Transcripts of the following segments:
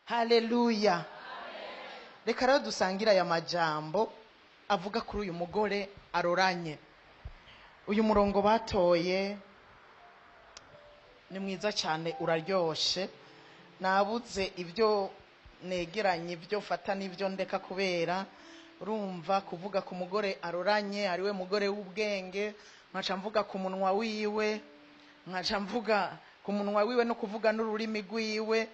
Haleluya. Reka rero dusangira aya majambo avuga kuri uyu mugore aroranye. Uyu murongo batoye ni mwiza cyane, uraryoshe. Nabuze ibyo negeranye, ibyo fata n'ibyo ndeka, kubera urumva kuvuga ku mugore aroranye ariwe mugore w'ubwenge, nkaca mvuga ku munwa wiwe, nkaca mvuga ku munwa wiwe no kuvuga n'ururimi rwiwe,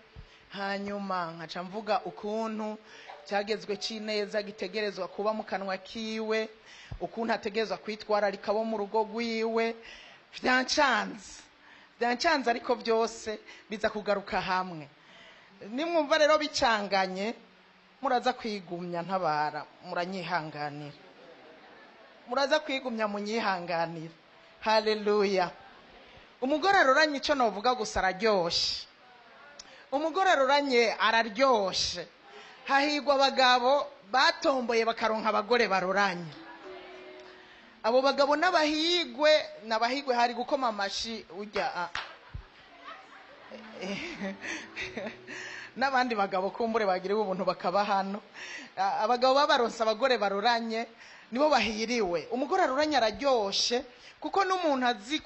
hanyuma nkaca mvuga ukuntu cyagezwe cy'ineza gitegerezwa kuba mu kanwa kiwe, ukuntu ategerezwa kwitwararika abo mu rugo rwiwe. Byancanze ariko byose biza kugaruka hamwe. Nimwumva rero bicanganye, muraza kwigumya ntabara, muranyihanganira, muraza kwigumya munyihanganira. Haleluya. Umugore aroranye icyo novuga gusa araryoshe. Umugore aroranye araryoshe. Hahigwa abagabo batomboye bakaronka abagore baroranye. Abo bagabo n'abahigwe hari gukoma amashi ujya n'abandi bagabo kumbure bagiriwe ubuntu bakaba hano. Abagabo babaronse abagore baroranye nibo bahiriwe. Umugore aroranye araryoshe kuko n'umuntu azi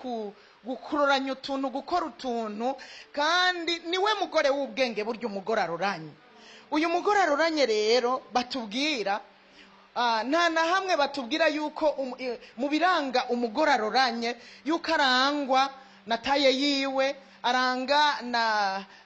gukuroranya utuntu, gukora utuntu, kandi niwe mugore w'ubwenge. Burya umugore aroranye, uyu mugore aroranye rero batubwira, nta na hamwe batubwira yuko mu biranga umugore aroranye yuko arangwa na taye yiwe, aranga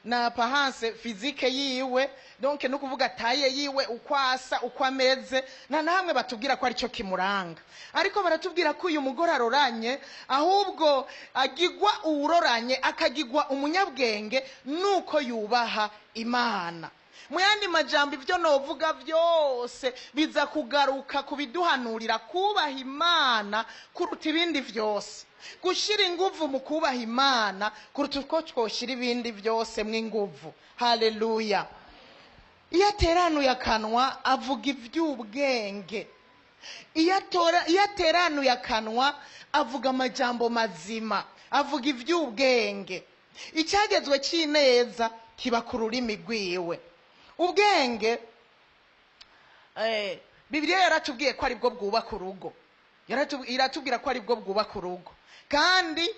na pahanse fizike yiwe, donc no kuvuga taye yiwe uko asa uko ameze, nta na hamwe batubwira ko aricyo kimuranga. Ariko baratubwira ko uyu mugore aroranye ahubwo agigwa uwuroranye akagigwa umunyabwenge nuko yubaha Imana. Mu yandi majambo ibyo novuga byose biza kugaruka kubiduhanurira kubaha Imana kuruta ibindi byose, gushira inguvu mu kubaha Imana kuruta uko twoshira ibindi byose mw'inguvu. Haleluya. Iyo ateranuye akanwa avuga iby'ubwenge, iyo ateranuye akanwa avuga amajambo mazima, avuga iby'ubwenge. Icyagezwe cy'ineza kiba ku rurimi rwiwe. Ubwenge Bibiliya yaratubwiye ko ari bwo bwubaka urugo, iratubwira ko ari bwo bwubaka urugo. Kandi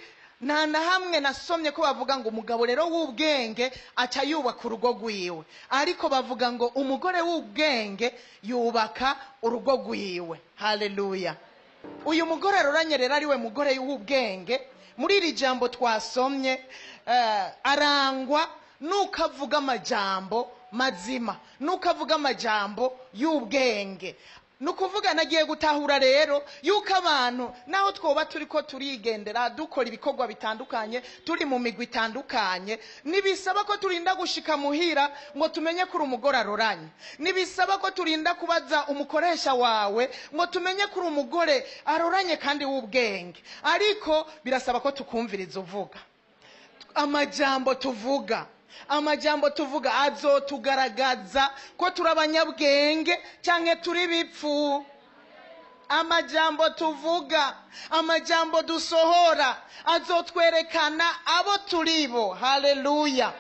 nta na hamwe nasomye ko bavuga ngo umugabo rero w'ubwenge aca yubaka urugo rwiwe, ariko bavuga ngo umugore w'ubwenge yubaka urugo rwiwe. Haleluya. Uyu mugore aroranye rero ariwe mugore w'ubwenge. Muri iri jambo twasomye arangwa nuko avuga amajambo mazima, nuko avuga amajambo y'ubwenge. Nukuvuga nagiye gutahura rero yuko abantu naho twoba turiko turigendera dukora ibikorwa bitandukanye, turi mu migwi itandukanye, nibisaba ko turinda gushika muhira ngo tumenye kuri umugore aroranye. Nibisaba ko turinda kubaza umukoresha wawe ngo tumenye kuri umugore aroranye kandi w'ubwenge. Ariko birasaba ko tukumviriza uvuga amajambo tuvuga azotugaragaza ko turi abanyabwenge canke turi bipfu. Amajambo tuvuga, amajambo dusohora azotwerekana abo turibo. Haleluya.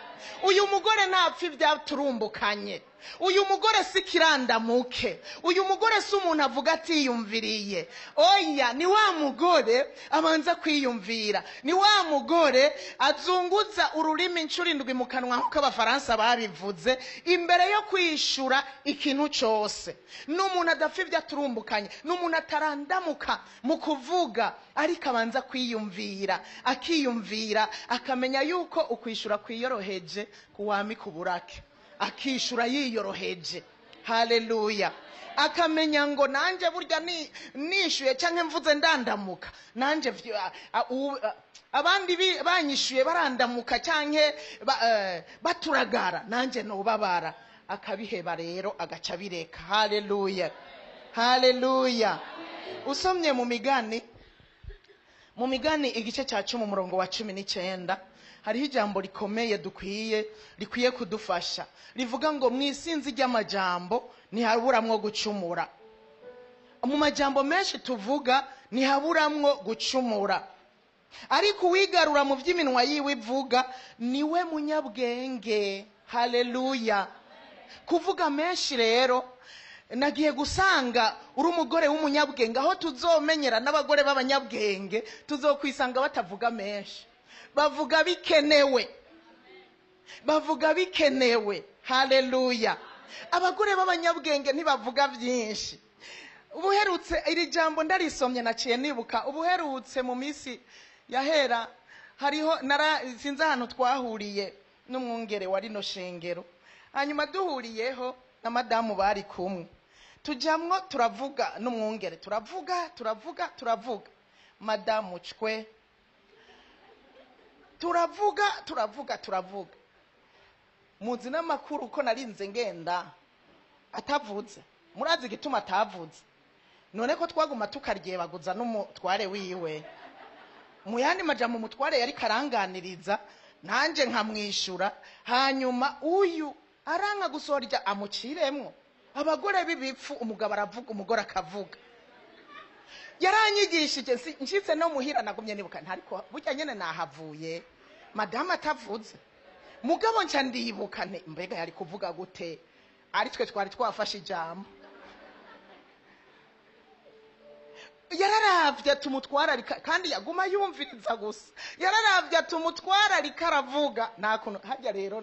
Uyu mugore ntapfa ivyaturumbukanye. Uyu mugore si kirandamuke. Uyu mugore si umuntu avuga atiyumviriye. Oya, ni wa mugore abanza kwiyumvira. Ni wa mugore azunguza ururimi incuro 7 mu kanwa nk'uko abafaransa babivuze imbere yo kwishura ikintu cyose. N'umuntu adapfa ivyaturumbukanye, n'umuntu atarandamuka mu kuvuga, ariko abanza kwiyumvira, akiyumvira, akamenya yuko ukwishura kwiyoroheje kuwami kuburake, akishura yiyoroheje. Haleluya. Akamenya ngo nanje burya nishuye canke mvuze ndandamuka, nanje abandi banyishuye barandamuka canke baturagara, nanje nobabara. Akabiheba rero agaca bireka. Haleluya. Haleluya. Usomye mu migani igice cya 10 umurongo wa 19 hariho ijambo rikomeye rikwiye kudufasha. Rivuga ngo mwisinzi ry'amajambo ntihaburamwo gucumura. Mu majambo menshi tuvuga ntihaburamwo gucumura, ariko uwigarura mu by'iminwa yiwe ivuga niwe munyabwenge. Haleluya. kuvuga menshi rero nagiye gusanga uri umugore w'umunyabwenge aho tuzomenyera n'abagore b'abanyabwenge tuzokwisanga batavuga menshi, bavuga bikenewe, bavuga bikenewe. Haleluya. Abagore b'abanyabwenge ntibavuga byinshi. Ubuherutse iri jambo ndarisomye naciye nibuka, ubuherutse mu minsi yahera hariho sinzi ahantu twahuriye n'umwungere wa rino shengero, hanyuma duhuriyeho na madamu bari kumwe, tujamwo turavuga n'umwungere, turavuga madamu cwe turavuga muzi n'amakuru ko narinze ngenda atavuze. Murazi igituma atavuze? None ko twaguma tukaryebaguza n'umutware wiwe, mu yandi majambo umutware yari karanganiriza nanje nkamwishura, hanyuma uyu aranka gusorya amuciremwo. Abagore b'ibipfu umugabo aravuga umugore akavuga. Yaranyigishije nshitse no muhira nagumye nibuka ariko burya nyene nahavuye madame atavuze. Mugabo nca ndibuka mbega yari kuvuga gute, ari twe twari twafashe ijambo. Yararavye atumutwara kandi yaguma yumviriza gusa, yararavye atumutwara rikaravuga nakuntu hajya rero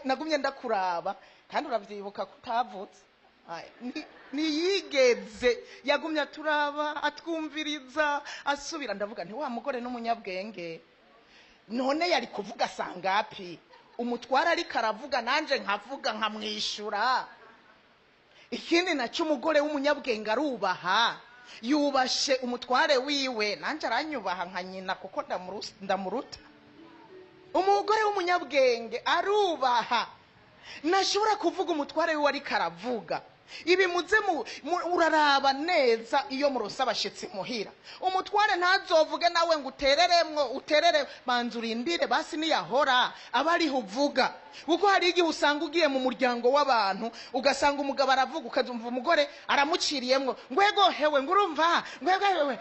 nagumye ndakuraba kandi uravyibuka kutavutse. Niyigeze yagumye turaba atwumviriza asubira, ndavuga nti wa mugore n'umunyabwenge, none yari kuvuga sangapi umutwara rikaravuga nanje nkavuga nkamwishura. Ikindi nacyo umugore w'umunyabwenge arubaha, yubashe umutware wiwe, nanje aranyubaha nka nyina kuko ndamuruta. Umugore w'umunyabwenge arubaha, nashobora kuvuga umutware wiwe ari karavuga. Ibi muze uraraba neza iyo murosa abashitsi muhira, umutware ntazovuge nawe ngo uterere manzi urindire basi niyahora abariho uvuga. Kuko hari igihe usanga ugiye mu muryango w'abantu ugasanga umugabo aravuga ukazumva umugore aramuciriyemwo ngwego hewe ngurumva ngwego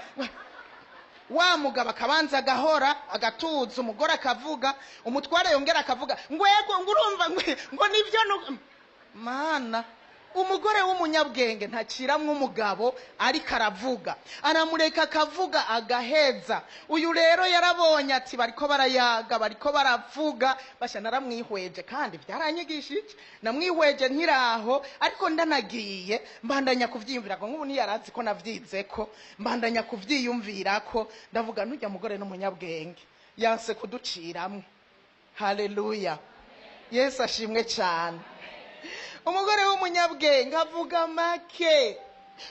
wa mugabo akabanza agahora agatuza, umugore akavuga, umutware yongera akavuga ngwego ngurumva ngo nivyo mana. Umugore w'umunyabwenge ntaciramwe umugabo ariko aravuga, aramureka akavuga agaheza. Uyu rero yarabonye ati bariko barayaga, bariko baravuga, basha naramwihweje kandi byaranyigishije, namwihweje nkiraho ariko ndanagiye mbandanya kuvyiyumvirako, nk'ubu niyarazi ko navyizeko mbandanya kuvyiyumvirako, ndavuga nujya mugore n'umunyabwenge yanse kuduciramwe. Haleluya. Yesu ashimwe cyane. Umugore w'umunyabwenge avuga make,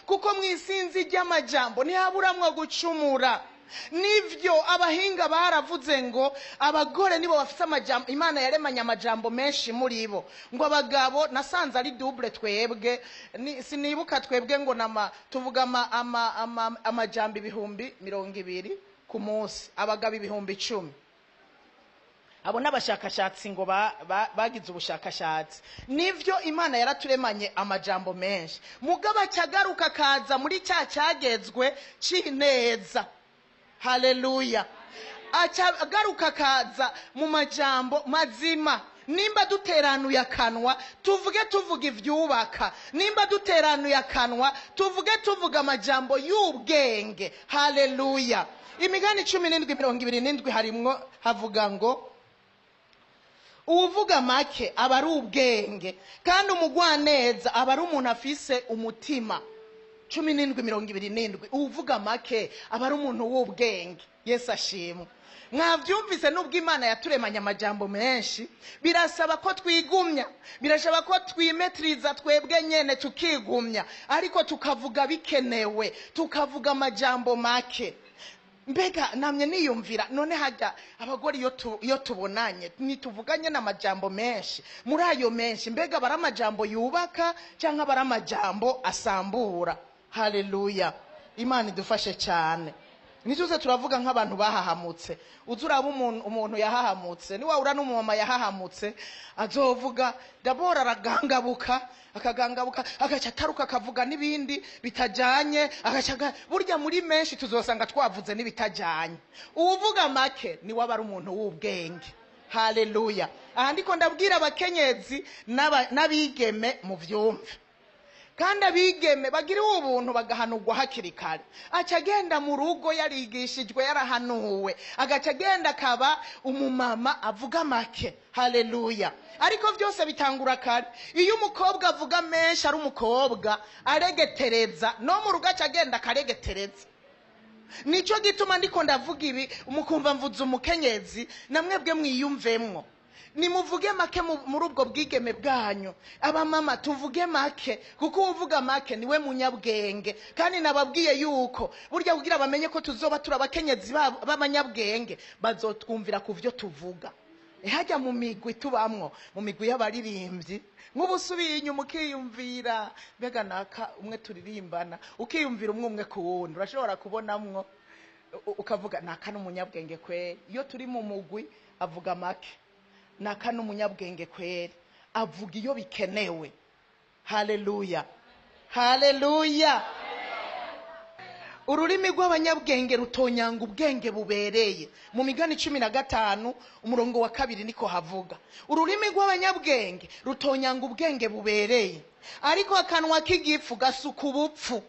kuko mwisinzi ry'amajambo ntihaburamwo gucumura. Nivyo abahinga baravuze ngo abagore nibo bafite amajambo, Imana yaremanye amajambo menshi muri bo. Ngo abagabo nasanze ari double twebwe, sinibuka twebwe ngo tuvuga amajambo 200 ku munsi, abagabo 10,000. Abo n'abashakashatsi ngo bagize ubushakashatsi. Nivyo Imana yaraturemanye amajambo menshi, mugaba cyagaruka kaza muri cyagezwe cineza. Haleluya. Agaruka kaza mu majambo mazima. Nimba duteranuye akanwa tuvuga ivyubaka, nimba duteranuye akanwa tuvuga amajambo y'ubwenge. Haleluya. Imigani 17:27 harimwo havuga ngo uvuga make aba ari ubwenge kandi umugwaneza aba ari umuntu afise umutima. 17:27 uvuga make aba ari umuntu w'ubwenge. Yesu ashimwe. Mwavyumvise nubwo Imana yaturemanye amajambo menshi, birasaba ko twigumya, birasaba ko twimetriza twebwe nyene tukigumya, ariko tukavuga bikenewe, tukavuga amajambo make. Mbega namye niyumvira none hajya abagore iyo tubonanye nituvuganye n'amajambo menshi, muri ayo menshi mbega bara amajambo yubaka cyangwa bara amajambo asambura. Haleluya. Imana idufashe cyane. Nituze turavuga nk'abantu bahahamutse. Uzuraba umuntu yahahamutse, ni waura n'umumama yahahamutse, azovuga dabora aragangabuka, akagangabuka agaca taruka akavuga n'ibindi bitajanye, agaca burya muri menshi tuzosanga twavuze n'ibitajanye. Uvuga make ni waba ari umuntu w'ubwenge. haleluya. Aha ndiko ndabwira abakenyezi n'abigeme mu vyumve, kandi abigeme bagira ubuntu bagahanurwa hakiri kare. Aca agenda mu rugo yarigishijwe yarahanuwe, agaca agenda akaba umumama avuga make, haleluya. Ariko byose bitangura kare. Iyo umukobwa avuga menshi ari umukobwa aregetereza, no mu rugo aca agenda akaregetereza. Nico gituma ndiko ndavuga ibi, umukumva mvuze umukenyezi, namwebwe mwiyumvemwo. Nimuvuge make muri ubwo bwigeme bwanyu. Abamama tuvuge make, kuko uvuga make niwe munyabwenge. Kandi nababwiye yuko burya kugira bamenye ko tuzoba turabakenyezi b'abanyabwenge, bazotwumvira ku byo tuvuga. Hajya mu migwi tubamwo, mu migwi y'abaririmbyi, nk'ubusubiye inyuma ukiyumvira mbega naka umwe turirimbana, ukiyumvira umwe ku wundi, urashobora kubonamwo ukavuga naka n'umunyabwenge kweri. Iyo turi mu mugwi avuga make, naka n'umunyabwenge kweri, avuga iyo bikenewe. Haleluya, haleluya. Ururimi rw'abanyabwenge rutonyanga ubwenge bubereye. Mu Migani 15 umurongo wa 2 niko havuga. Ururimi rw'abanyabwenge rutonyanga ubwenge bubereye, ariko akanwa k'igipfu gasuka ubupfu.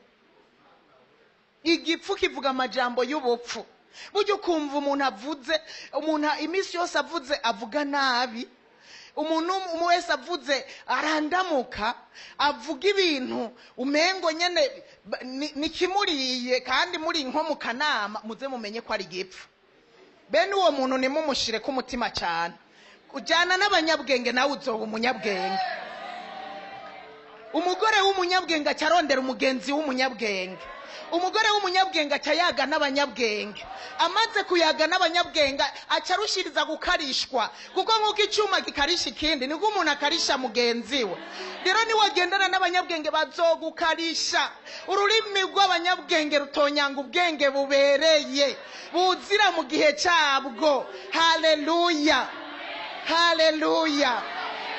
Igipfu kivuga amajambo y'ubupfu. Buryo kumva umuntu avuze, umuntu imisi yose avuze avuga nabi. Umuntu wese avuze arandamuka, avuga ibintu umengo nyene nikimuriye, kandi muri nko mu kanama muze mumenye ko ari gipfu. Bene uwo muntu nimumushire ku mutima cyane. Ujana n'abanyabwenge nawe uzoba umunyabwenge. Umugore w'umunyabwenge acarondera umugenzi w'umunyabwenge. Umugore w'umunyabwenge acayaga n'abanyabwenge. Amaze kuyaga n'abanyabwenge acarushiriza gukarishwa, kuko nk'uko icyuma gikarisha ikindi niko umuntu akarisha mugenzi we. Rero ni wagendana n'abanyabwenge bazogukarisha. Ururimi rw'abanyabwenge rutonyanga ubwenge bubereye, buzira mu gihe cyabwo. Haleluya, haleluya,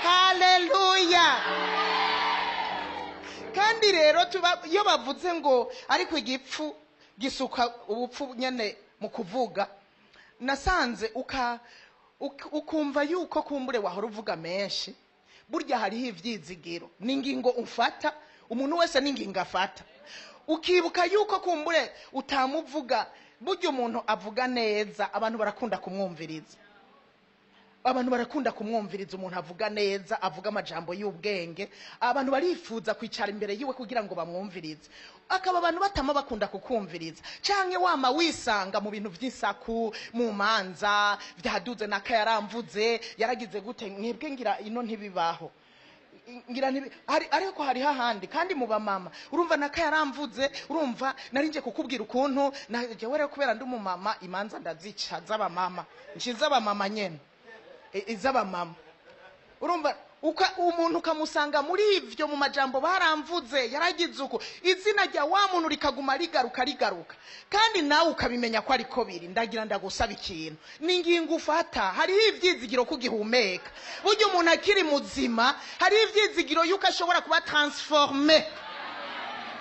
haleluya. Kandi rero iyo bavuze ngo ariko igipfu gisuka ubupfu nyene mu kuvuga, nasanze ukumva yuko kumbure wahora uvuga menshi, burya hariho ivyizigiro n'ingingo ufata. Umuntu wese n'ingingo afata. Ukibuka yuko kumbure utamuvuga, burya umuntu avuga neza abantu barakunda kumwumviriza. Abantu barakunda kumwumviriza umuntu avuga neza, avuga amajambo y'ubwenge. Abantu barifuza kwicara imbere yiwe kugira ngo bamwumvirize. Akaba abantu batama bakunda kukumviriza. Canke wama wisanga mu bintu by'isaku, mu manza byaduze naka yaramvuze, yaragize gute, mwebwe ngira ino ntibibaho. Ngira ariko hari hahandi. Kandi mu bamama urumva naka yaramvuze, urumva narinje kukubwira ukuntu naje were kubera ndi umumama, imanza ndazica z'abamama, nshiza abamama nyene izaba mama. Urumva umuntu ukamusanga muri ivyo mu majambo baramvuze, yaragize uko izina rya wa muntu rikaguma rigaruka, kandi nawe ukabimenya ko ariko biri. Ndagira ndagusaba ikintu, n'ingingo ufata. Hari ivyizigiro kugihumeka. Buryo umuntu akiri muzima hari ivyizigiro yuko ashobora kuba transforme.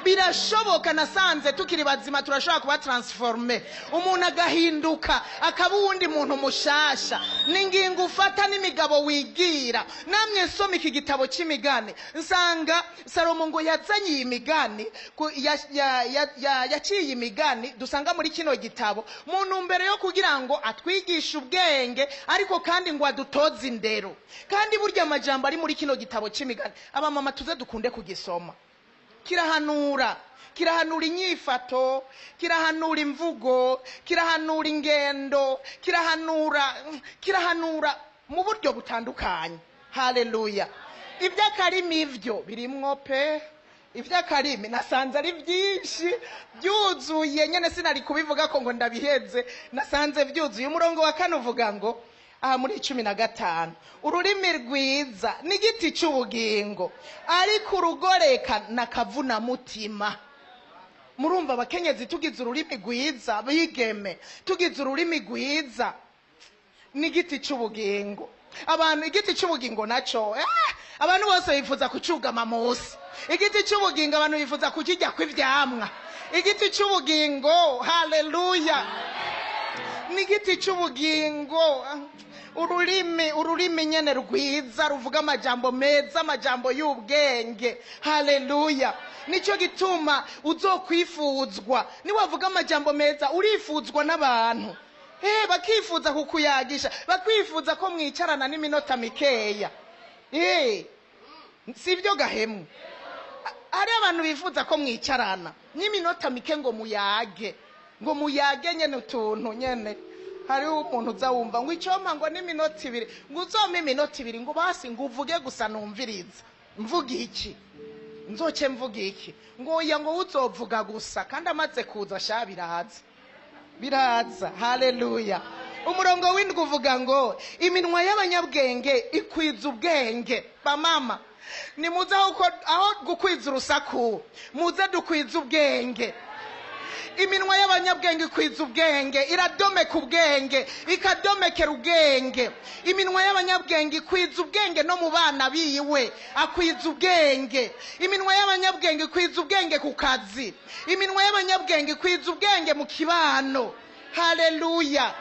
Birashoboka, nasanze tukiri bazima turashobora kuba transforme, umuntu agahinduka akaba uwundi muntu mushasha. N'ingingo ufata n'imigabo wigira. Namwe soma iki gitabo cy'imigani, nsanga Salomo ngo yazanye iyi migani, yaciye imigani dusanga muri kino gitabo mu ntumbero yo kugira ngo atwigishe ubwenge, ariko kandi ngo adutoze indero. Kandi burya amajambo ari muri kino gitabo cy'imigani abamama tuze dukunde kugisoma. Kirahanura inyifato, kirahanura imvugo, kirahanura ingendo, kirahanura mu buryo butandukanye. Haleluya. Iby'akarimi ivyo birimwo pe. Iby'akarimi nasanze ari byinshi byuzuye, nyene sinari kubivuga ko ngo ndabiheze. Nasanze byuzuye. Umurongo wa 4 uvuga ngo aha muri 15, ururimi rwiza n'igiti cy'ubugingo, ariko urugoreka nakavuna mutima. Murumva abakenyezi tugize ururimi rwiza, bigeme tugize ururimi rwiza n'igiti cy'ubugingo. Abantu igiti cy'ubugingo naco abantu bose bifuza kucugama munsi. Igiti cy'ubugingo abantu bifuza kukijya kw'ivyamwa. Igiti cy'ubugingo, haleluya. N'igiti cy'ubugingo ururimi nyene rwiza ruvuga amajambo meza, amajambo y'ubwenge. Haleluya. Nico gituma uzokwifuzwa. Niwavuga amajambo meza urifuzwa n'abantu. Bakifuza kukuyagisha, bakwifuza ko mwicarana n'iminota mikeya. Sivyo gahemu. Hari abantu bifuza ko mwicarana n'iminota mike ngo muyage nyene utuntu nyene. Hari umuntu uzawumva ngo icompa ngo n'iminota 2 ngo uzome iminota 2 ngo basi ngo uvuge gusa numviriza. Mvuga iki? Nzoce mvuga iki? Ngo ya ngo uzovuga gusa kandi amaze kuza sha biraza. Haleluya. Umurongo w'indwi uvuga ngo iminwa y'abanyabwenge ikwiza ubwenge. Bamama nimuze aho gukwiza urusaku muze dukwiza ubwenge. Iminwa y'abanyabwenge ikwiza ubwenge, iradomeka ubwenge, ikadomekera ubwenge. Iminwa y'abanyabwenge ikwiza ubwenge no mu bana biwe akwiza ubwenge. Iminwa y'abanyabwenge ikwiza ubwenge ku kazi. Iminwa y'abanyabwenge ikwiza ubwenge mu kibano. Haleluya.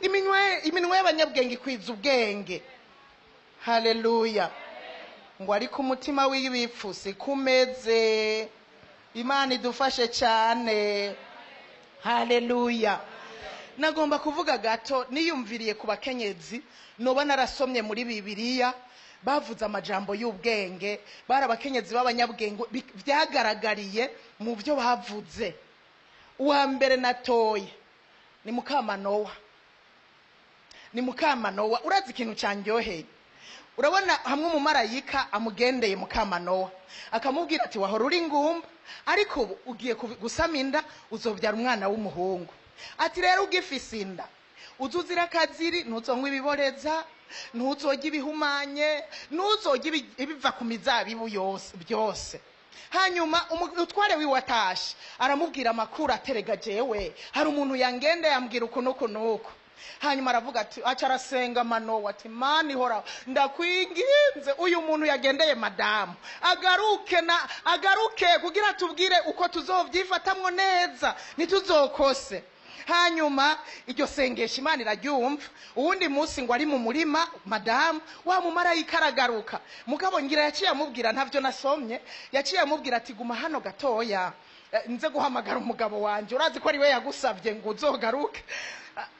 Iminwa y'abanyabwenge ikwiza ubwenge. Haleluya. Ngo ariko umutima w'ibipfusi kumeze. Imana idufashe cyane. Haleluya. Nagomba kuvuga gato niyumviriye ku bakenyezi noba narasomye muri Bibiliya bavuze amajambo y'ubwenge, bari abakenyezi b'abanyabwenge byagaragariye mu byo bavuze. Uwa mbere natoye ni Mukamanowa. Urazi ikintu cyanjyoheye? Urabona hamwe umumarayika amugendeye Mukamanowa akamubwira ati wahora uri ngumba ariko ugiye gusama inda uzobyara umwana w'umuhungu. Ati rero ugifise inda uzuzira akaziri, ntuzonywa ibiboreza, ntuzojya ibihumanye, ntuzojya ibiva ku mizabibu yose byose. Hanyuma umutware wiwatashe aramubwira amakuru aterega jewe hari umuntu yangende yambwira uko. Hanyuma aravuga ati acarasenga Manowa ati mani hora ndakwinginze uyu muntu yagendeye madamu agaruke kugira tubwire uko tuzovyifatamwo neza nituzokose. Hanyuma iryo sengesha Imana iraryumva. Uwundi munsi ngo ari mu murima madamu wa mumarayika aragaruka. Mugabo ngira yaciye amubwira ntavyo nasomye, yaciye amubwira ati guma hano gatoya nze guhamagara umugabo wanje, urazi ko ari we yagusavye ngo uzogaruke.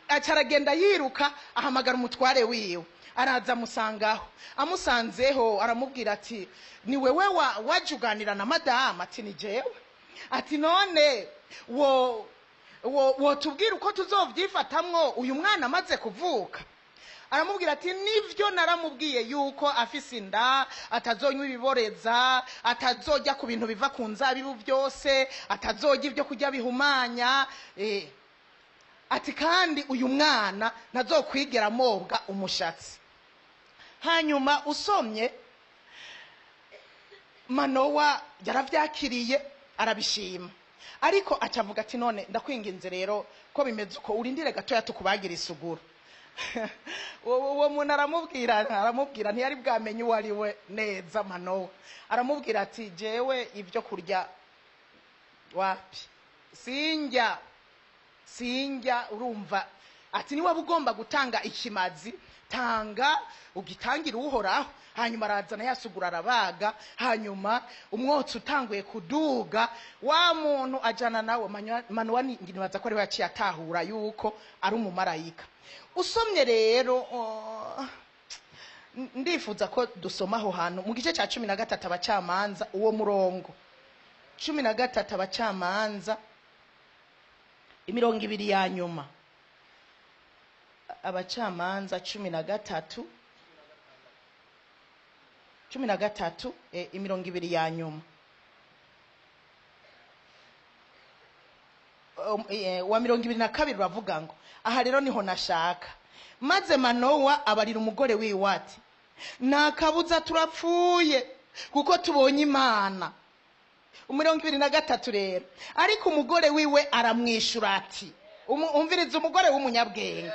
Acaragenda yiruka ahamagara umutware wiwe, araza musangaho. Amusanzeho aramubwira ati ni wewe wajuganira na madamu? Ati ni jewe. Ati none wo tubwira uko tuzovyifatamwo uyu mwana amaze kuvuka? Aramubwira ati nivyo naramubwiye yuko afise inda atazonywa ibiboreza, atazojya ku bintu biva ku nzabibu byose, atazojya ibyo kujya bihumanya. Ati kandi uyu mwana nazokwigera mobwa umushatsi. Hanyuma usomye Manowa yaravyakiriye arabishima, ariko acavuga ati none ndakwinginze rero ko bimeze uko urindire gatoya tukubagira isuguru. Uwo muntu aramubwira ntiyari bwamenye uwo ari we neza. Manowa aramubwira ati jewe ibyo kurya wapi sinjya urumva. Ati ni waba ugomba gutanga ikimazi tanga ugitangira uhoraho. Hanyuma arazana yasugura arabaga. Hanyuma umwotsi utanguye kuduga wa muntu ajana nawe Manowa nibaza ko ari we yaciye atahura yuko ari umumarayika. Usomye rero ndifuza ko dusoma aho hantu mu gice cya 13 Abacamanza uwo murongo 13 Abacamanza imirongo 2 ya nyuma. Abacamanza 13 imirongo 2 ya nyuma. Wa mirongo 22 bavuga ngo aha rero niho nashaka. Maze Manowa abarira umugore wiwe ati nakabuza turapfuye kuko tubonye Imana. Umurongo 23 rero ariko umugore wiwe aramwishura ati umviriza umugore w'umunyabwenge.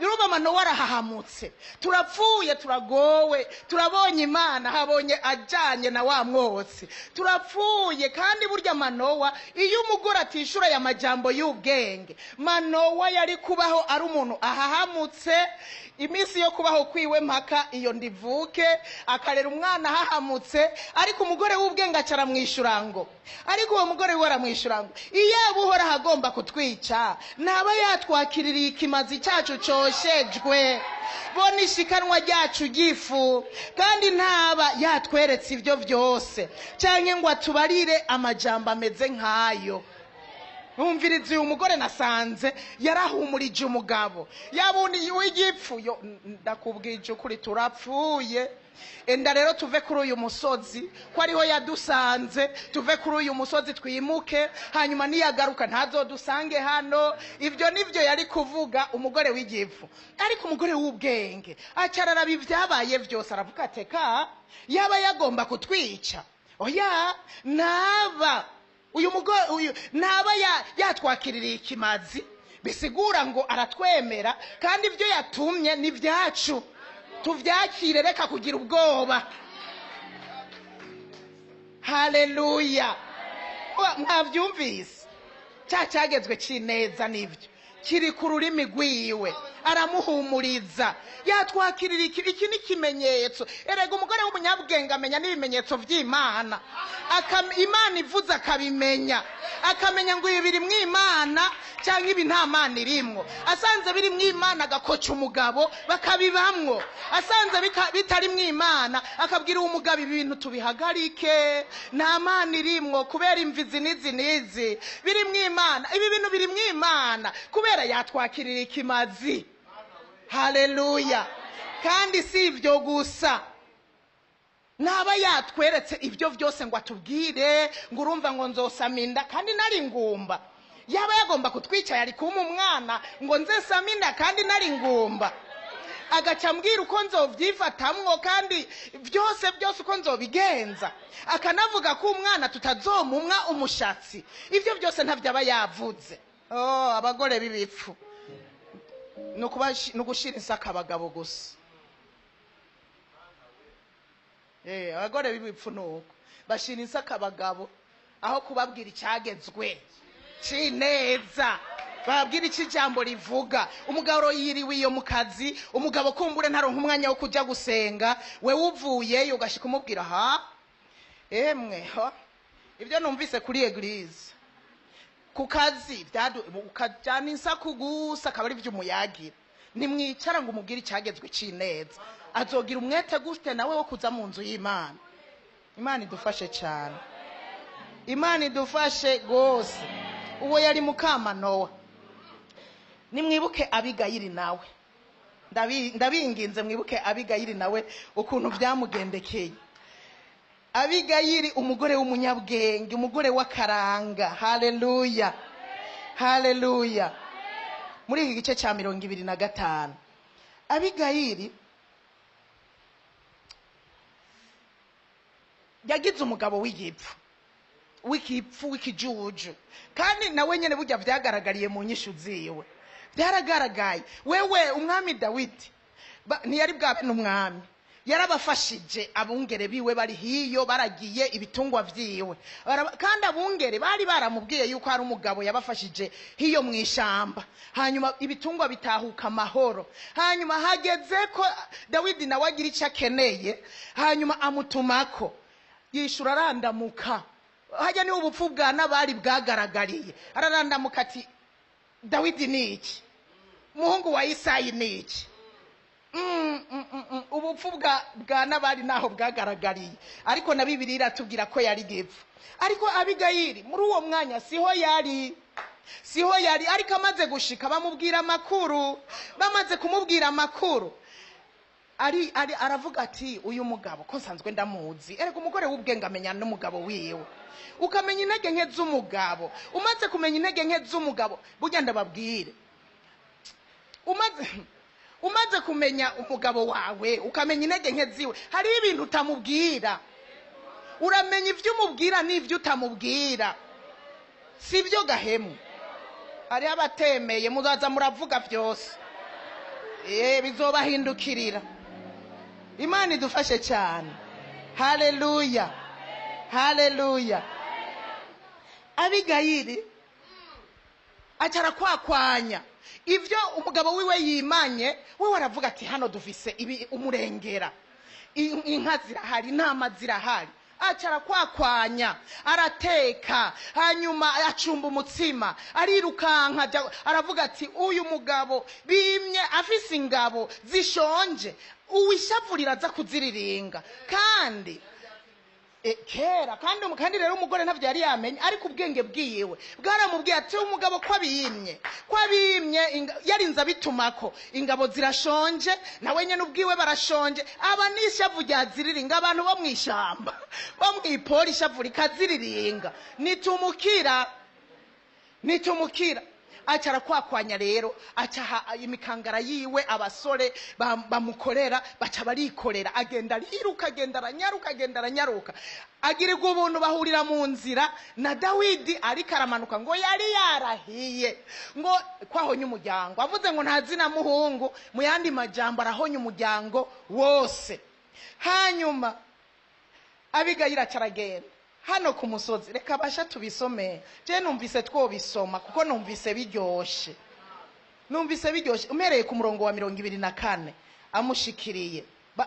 Yuruba Manowa arahahamutse, turapfuye turagowe, turabonye Imana habonye ajanye na wa mwotsi, turapfuye. Kandi burya Manowa iyo umugore atishura ya majambo y'ubwenge, Manowa yari kubaho ari umuntu ahahamutse, iminsi yo kubaho kwiwe mpaka iyo ndivuke akarera umwana hahamutse, ariko umugore w'ubwenge acara mwishura ngo, ariko uwo mugore we aramwishura ngo iyo abuhora hagomba kutwica ntaba yatwakiririye ikimazi cyacu coshejwe bona ishikanwa ryacu gifu, kandi ntaba yatweretse ibyo byose canke ngo atubarire amajambo ameze nkayo. Numviriza uyu mugore nasanze yarahumurije umugabo, yabundi w'igipfu yo ndakubwije ukuri turapfuye. Enda rero tuve kuri uyu musozi ko ariho yadusanze, tuve kuri uyu musozi twimuke, hanyuma niyagaruka ntazodusange hano. Ibyo nivyo yari kuvuga umugore w'igipfu, ariko umugore w'ubwenge acarara bivyabaye byose aravuga ateka yaba yagomba kutwica, oya naba uyu mugore uyu ntaba yatwakiririye ikimazi, bisigura ngo aratwemera, kandi ibyo yatumye ni byacu, tuvyakire reka kugira ubwoba. Haleluya. Mwavyumvise cyagezwe cineza nivyo kiri ku rurimi rwiwe, aramuhumuriza yatwakirira iki ni kimenyetso. Erega umugore w'umunyabwenge amenya n'ibimenyetso vy'Imana, Imana ivuze akabimenya, akamenya ngo ibi biri mw'Imana cyangwa ibi nta Mana irimwo. Asanze biri mw'Imana agakoca umugabo bakabibamwo, asanze bitari mw'Imana akabwira umugabo ibi bintu tubihagarike, nta Mana irimwo kubera imvizi nizi biri mw'Imana, ibi bintu biri mw'Imana kubera yatwakirira ikimazi. Haleluya. Kandi si ibyo gusa, ntaba yatweretse ibyo byose ngo atubwire ngo urumva ngo nzosaminda kandi nari ngumba. Yaba yagomba kutwica yari kuma umwana ngo nzesaminda kandi nari ngumba, agaca mbwira uko nzovyifatamwo kandi byose uko nzobigenza, akanavuga ko umwana tutazomumwa umushatsi. Ibyo byose ntavyaba yavuze. Abagore b'ibipfu nugushira isaka abagabo gusa. Abagore b'ibipfu nuko bashira isaka abagabo aho kubabwira icyagezwe cineza, babwira iki jambo rivuga. Umugabo yiriwe iyo mu kazi, umugabo kumbure ntaronka umwanya wo kujya gusenga, we uvuyeyo ugashika umubwira emwe ibyo numvise kuri eglise ku kazi ukajyana insaku gusa akaba ari vy'umuyagira. Nimwicara ngo umubwire icyagezwe cineza, azogira umwete gute nawe wo kuza mu nzu y'Imana. Imana idufashe cyane, Imana idufashe gose. Uwo yari mukama Nowa. Nimwibuke Abigayili nawe, ndabinginze mwibuke Abigayili nawe ukuntu byamugendekeye. Abigayili umugore w'umunyabwenge, umugore w'akaranga. Haleluya, haleluya. Muri iki gice cya 25 Abigayili yagize umugabo w'ikijuju, kandi nawe nyene burya vyagaragariye mu nyishu ziwe, byaragaragaye. Wewe umwami Dawidi ntiyari bwabe n'umwami, yarabafashije abungere biwe bari hiyo baragiye ibitungwa vyiwe, kandi abungere bari baramubwiye yuko hari umugabo yabafashije hiyo mwishamba, hanyuma ibitungwa bitahuka mahoro. Hanyuma hageze ko Dawidi nawe agira icyo akeneye, hanyuma amutumako, yishura arandamuka. Hajya ni ubupfu bwa nabari bwagaragariye, ararandamuka ati Dawidi niki, muhungu wa Isayi niki. Ubupfu bwa nabari naho bwagaragariye, ariko na Bibiliya iratubwira ko yari gipfu. Ariko Abigayili muri uwo mwanya siho yari, ariko amaze gushika bamubwira amakuru. Bamaze kumubwira amakuru, aravuga ati uyu mugabo ko nsanzwe ndamuzi. Erega umugore w'ubwenge amenya n'umugabo wiwe, ukamenya intege nke z'umugabo. Umaze kumenya intege nke z'umugabo, burya ndababwire, umaze kumenya umugabo wawe ukamenya intege nke ziwe, hari ibintu utamubwira. Uramenya ivyo umubwira n'ivyo utamubwira, sibyo gahemu. Hari abatemeye muzaza muravuga byose, bizobahindukirira. Imana idufashe cyane. Haleluya, haleluya. Abigayili acara kwakwanya ivyo umugabo wiwe yimanye wewe aravuga ati hano dufise ibi umurengera, inka zirahari, intama zirahari, acara kwakwanya, arateka, hanyuma acumba umutsima, arirukanka, aravuga ati uyu mugabo bimye afise ingabo zishonje, uwishavurira aza kuziriringa. Kandi kera kandi rero umugore ntavyo yari yamenye, ariko ubwenge bwiwe bwaramubwiye ati umugabo kwabimye yarinze abitumako, ingabo zirashonje, nawe nyene ubwiwe barashonje, aba nishavu ryaziriringa, abantu bo mwishamba bo mwipori ishavu rikaziriringa, nitumukira acara kwakwanya. Rero acaha imikangara yiwe abasore bamukorera, baca barikorera, agenda ariruka, agenda aranyaruka, agirirwa ubuntu, bahurira mu nzira na Dawidi ariko aramanuka, ngo yari yarahiye ngo kwahonya umuryango, avuze ngo ntazina muhungu, mu yandi majambo arahonya umuryango wose. Hanyuma Abigayili acaragenda hano ku musozi, reka basha tubisome, je numvise twobisoma kuko numvise biryoshe, umereye ku murongo wa 24 amushikiriye,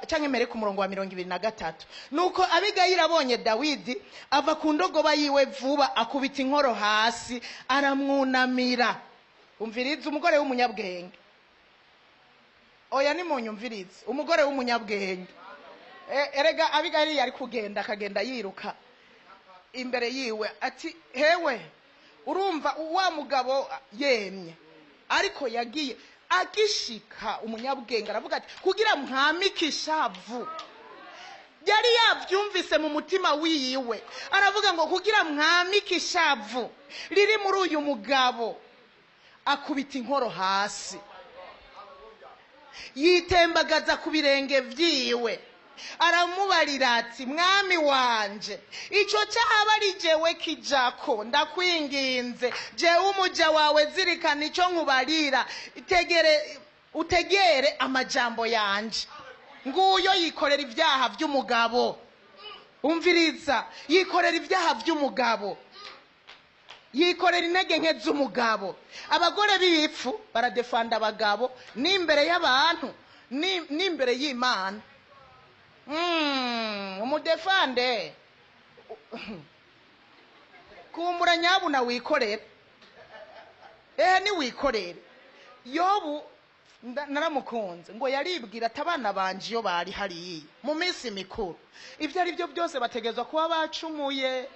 canke mere ku murongo wa 23. Nuko Abigayili abonye Dawidi ava ku ndogoba yiwe vuba, akubita inkoro hasi, aramwunamira. Umviriza umugore w'umunyabwenge, oya ni munyumviriza, umugore w'umunyabwenge. Erega Abigayili yari kugenda, akagenda yiruka imbere yiwe ati hewe, urumva wa mugabo yemye, ariko yagiye agishika. Umunyabwenge aravuga ati kugira mwamike ishavu, yari yavyumvise mu mutima wiwe, aravuga ngo kugira mwamike ishavu riri muri uyu mugabo, akubita inkoro hasi, yitembagaza ku birenge vyiwe, aramubarira ati mwami wanje, ico cyaba ari jewe kijako, ndakwinginze jewe umuja wawe, zirikana ico nkubarira, utegere amajambo yanje. Nguyo yikorera ibyaha by'umugabo, umviriza, yikorera ibyaha by'umugabo, yikorera intege nke z'umugabo. Abagore b'ibipfu baradefanda abagabo n'imbere y'abantu, n'imbere y'Imana. Umudefande kumbura nyabuna wikorera, ni wikorera. Yobu naramukunze, ngo yaribwira ati abana banje iyo bari hariya mu minsi mikuru, ibyo ari byo byose bategezwa kuba bacumuye.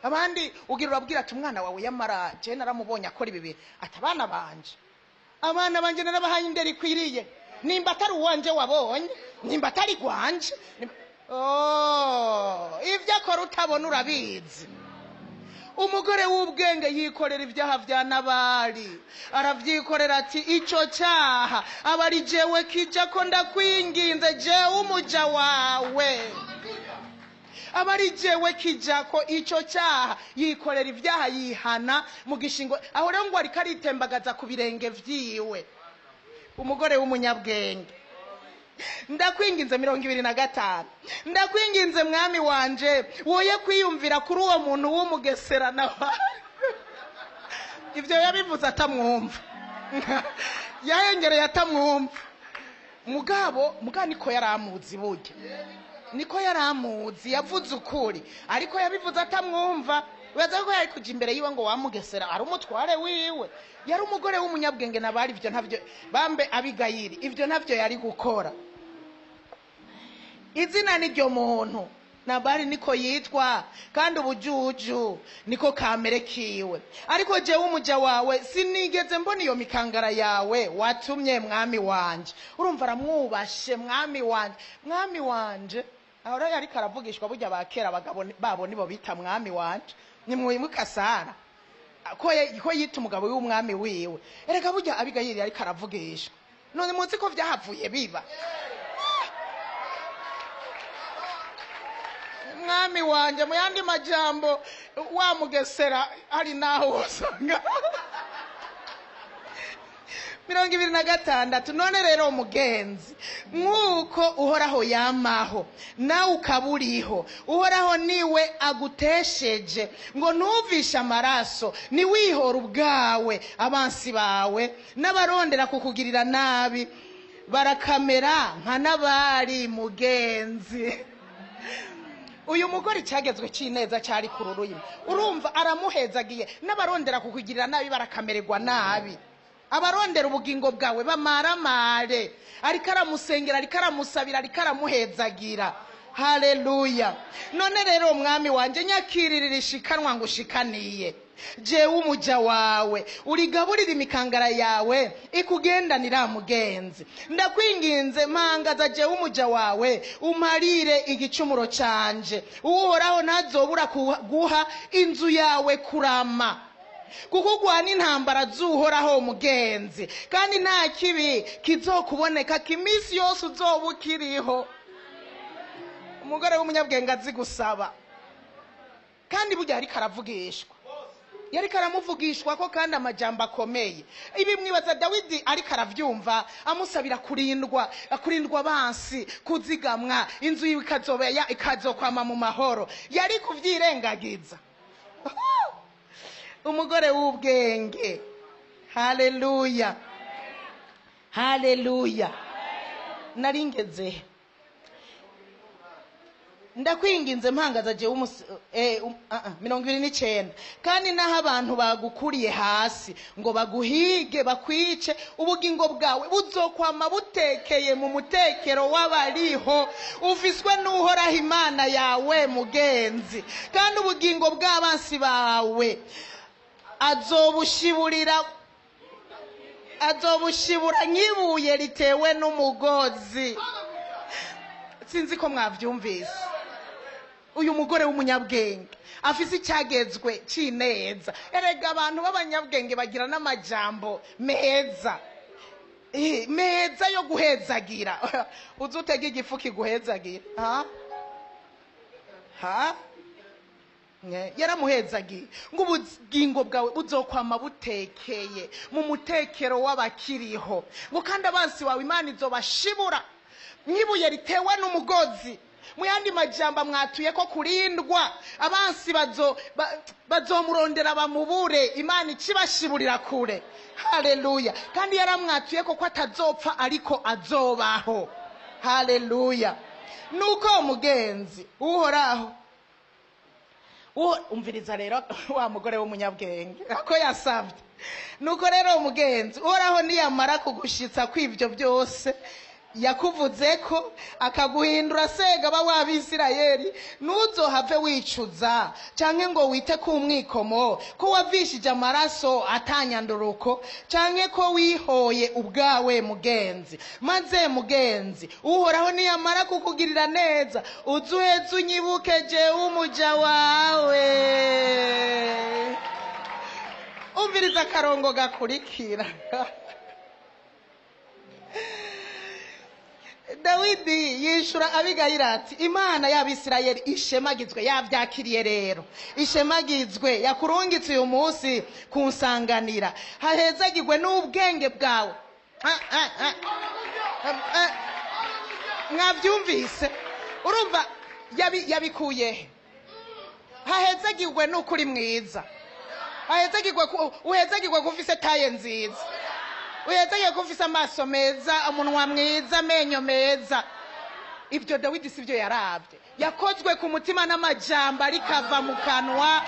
Abandi ugira urabwira ati umwana wawe yamara je naramubonye akora ibi, ati abana banje narabahaye indero ikwiriye, nimba atari uwanje wabonye, nimba atari gwanje, ivyo akora utabona urabizi. Umugore w'ubwenge yikorera ibyaha vya Nabali, aravyikorera ati ico cyaha aba ari jewe kijako, ndakwinginze jewe umuja wawe, aba ari jewe kijako ico cyaha. Yikorera ibyaha, yihana mu gishingo, aho rero ngo ariko aritembagaza ku birenge vyiwe. Umugore w'umunyabwenge, ndakwinginze 25, ndakwinginze mwami wanje, woye kwiyumvira kuri uwo muntu w'umugesera nawe. Ivyo yabivuze atamwumva, yahengereye atamwumva. Mugabo niko yaramuzi, burya niko yaramuzi, yavuze ukuri, ariko yabivuze atamwumva. Weza ko yari kuja imbere yiwe ngo wamugesera ari umutware wiwe. Yari umugore w'umunyabwenge. Nabari ivyo ntavyo, bambe Abigayili ivyo ntavyo yari gukora. Izina ni ryo muntu, Nabali niko yitwa, kandi ubujuju niko kamere kiwe. Ariko jewe umuja wawe sinigeze mbona iyo mikangara yawe watumye mwami wanje. Urumva aramwubashe, mwami wanje. Aho rero yari karavugishwa, burya bakera abagabo babo nibo bita mwami wanje. Nimwimuka Sara ko yita umugabo w'umwami wiwe. Erega burya Abigayili yari karavugishwa, none muzi ko vyahavuye biba. Mwami wanje, mu yandi majambo wamugesera hari naho wasanga 26. None rero mugenzi, nk'uko uhoraho yamaho nawe ukaba uriho, uhoraho niwe agutesheje ngo ntuvishe amaraso, niwihora ubwawe, abansi bawe n'abarondera kukugirira nabi barakamera nka nabari mugenzi. Uyu mugore cyagezwe cy'ineza cyari kururuye, urumva aramuhezagiye, n'abarondera kukugirira nabi barakamererwa nabi, abarondera ubugingo bwawe bamaramare, ariko aramusengera, ariko aramusabira, ariko aramuhezagira. Haleluya. None rero mwami wanje, nyakiririra ishikanwa ngushikaniye, jewe umuja wawe, urigaburira imikangara yawe ikugendanira mugenzi. Ndakwinginze mpangaza jewe umuja wawe, umarire igicumuro canje. Uhoraho ntazobura guha inzu yawe kurama, kuko ugwana intambara z'uhoraho mugenzi, kandi nta kibi kizokuboneka kimisi yose uzoba ukiriho. Umugore w'umunyabwenge azi gusaba, kandi burya ariko aravugishwa, yari karamuvugishwa ko kandi amajambo akomeye. Ibi mwibaza Dawidi ariko aravyumva, amusabira kurindwa abansi, kuzigamwa, inzu yiwe ikazokwama mu mahoro, yari kuvyirengagiza. Umugore w'ubwenge. Haleluya, haleluya. Naringeze ndakwinginze mpangaza je 29. Kandi naho abantu bagukuriye hasi ngo baguhige bakwice, ubugingo bwawe buzokwama butekeye mu mutekero w'abariho, ufiswe n'uhoraho Imana yawe mugenzi. Kandi ubugingo bw'abansi bawe azobushibura nk'ibuye ritewe n'umugozi. Sinzi ko mwavyumvise. Uyu mugore w'umunyabwenge afise icyagezwe cy'ineza. Erega abantu b'abanyabwenge bagira n'amajambo meza, meza yo guhezagira. Uzutega igifu kiguhezagira? Yaramuhezagiye ngo ubugingo bwawe buzokwama butekeye mu mutekero w'abakiriho, ngo kandi abansi wawe Imana izobashibura nk'ibuye ritewe n'umugozi. Mu yandi majambo mwatuye ko kurindwa, abansi bazomurondera bamubure, Imana ikibashiburira kure. Haleluya. Kandi yaramwatuye ko atazopfa ariko azobaho. Haleluya. Nuko mugenzi uhoraho, umviriza rero wa mugore w'umunyabwenge ako yasavye. Nuko rero mugenzi uhoraho niyamara kugushitsa kw'ivyo byose yakuvuze ko, akaguhindura segaba w'Abisirayeli, ntuzohave wicuza canke ngo wite ku mwikomo ko wavishije amaraso atanyanduruko, canke ko wihoye ubwawe mugenzi. Maze mugenzi uhoraho niyamara kukugirira neza, uzuheze unyibuke jewe umuja wawe. Umviriza akarongo gakurikira. Dawidi yishura Abigayira ati, Imana y'Abisirayeli ishemagizwe. Yavyakiriye rero, ishemagizwe yakurungitse uyu munsi kunsanganira, hahezagirwe n'ubwenge bwawe. Mwavyumvise? Urumva yabikuye, hahezagirwe n'ukuri mwiza, uhezagirwe kufise taye nziza, uhezagirwe kufise amaso meza, umunwa mwiza, amenyo meza. Ibyo Dawidi sivyo yarabye, yakozwe ku mutima n'amajambo arikava mu kanwa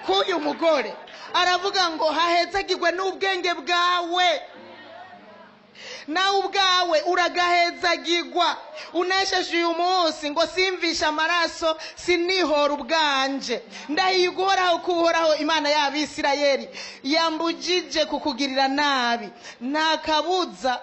k'uyu mugore. Aravuga ngo hahezagirwe n'ubwenge bwawe, nawe ubwawe uragahezagirwa. Unesheje uyu munsi ngo simvisha amaraso, sinihora ubwanje. Ndahiye uhoraho kuhoraho Imana y'Abisirayeli yambujije kukugirira nabi, nta kabuza.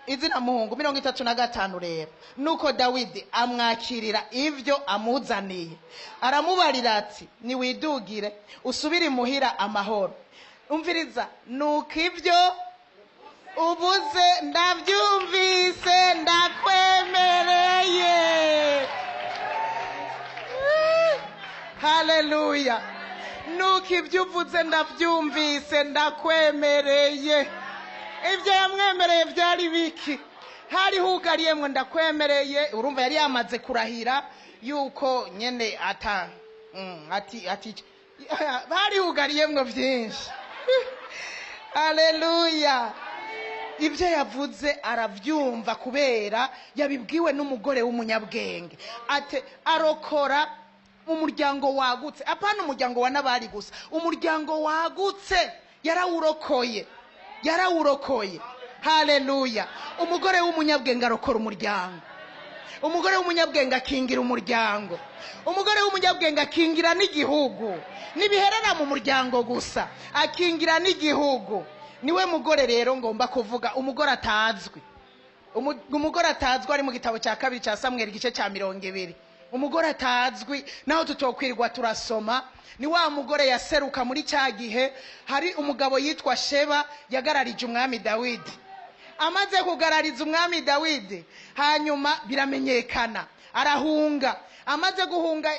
Izina muhungu 35 rero. Nuko Dawidi amwakirira ivyo amuzaniye, aramubarira ati, niwidugire usubire imuhira amahoro. Umviriza, nuko ivyo ubuze ndavyumvise, ndakwemereye. Haleluya. nuko ibyo uvuze ndabyumvise ndakwemereye. Ibyo yamwemereye byari biki? Hari hugariyemwe ndakwemereye. Urumva yari yamaze kurahira yuko nyene ati hari hugariyemwe byinshi. Haleluya. Ibyo yavuze arabyumva kubera yabibwiwe n'umugore w'umunyabwenge. Ate arokora umuryango wagutse, apana umuryango wa nabari gusa, umuryango wagutse yarawurokoye. Haleluya. Umugore w'umunyabwenge arokora umuryango. Umugore w'umunyabwenge akingira umuryango. Umugore w'umunyabwenge akingira n'igihugu. Nibiherera mu muryango gusa, akingira n'igihugu. Niwe mugore rero ngomba kuvuga, umugore atazwi. Umugore atazwi ari mu gitabo cya 2 cya Samuel igice cya 20. Umugore atazwi naho tutokwirirwa turasoma. Ni wa mugore yaseruka muri cya gihe hari umugabo yitwa Sheba yagararije umwami Dawidi. Amaze kugarariza umwami Dawidi, hanyuma biramenyekana arahunga. Amaze guhunga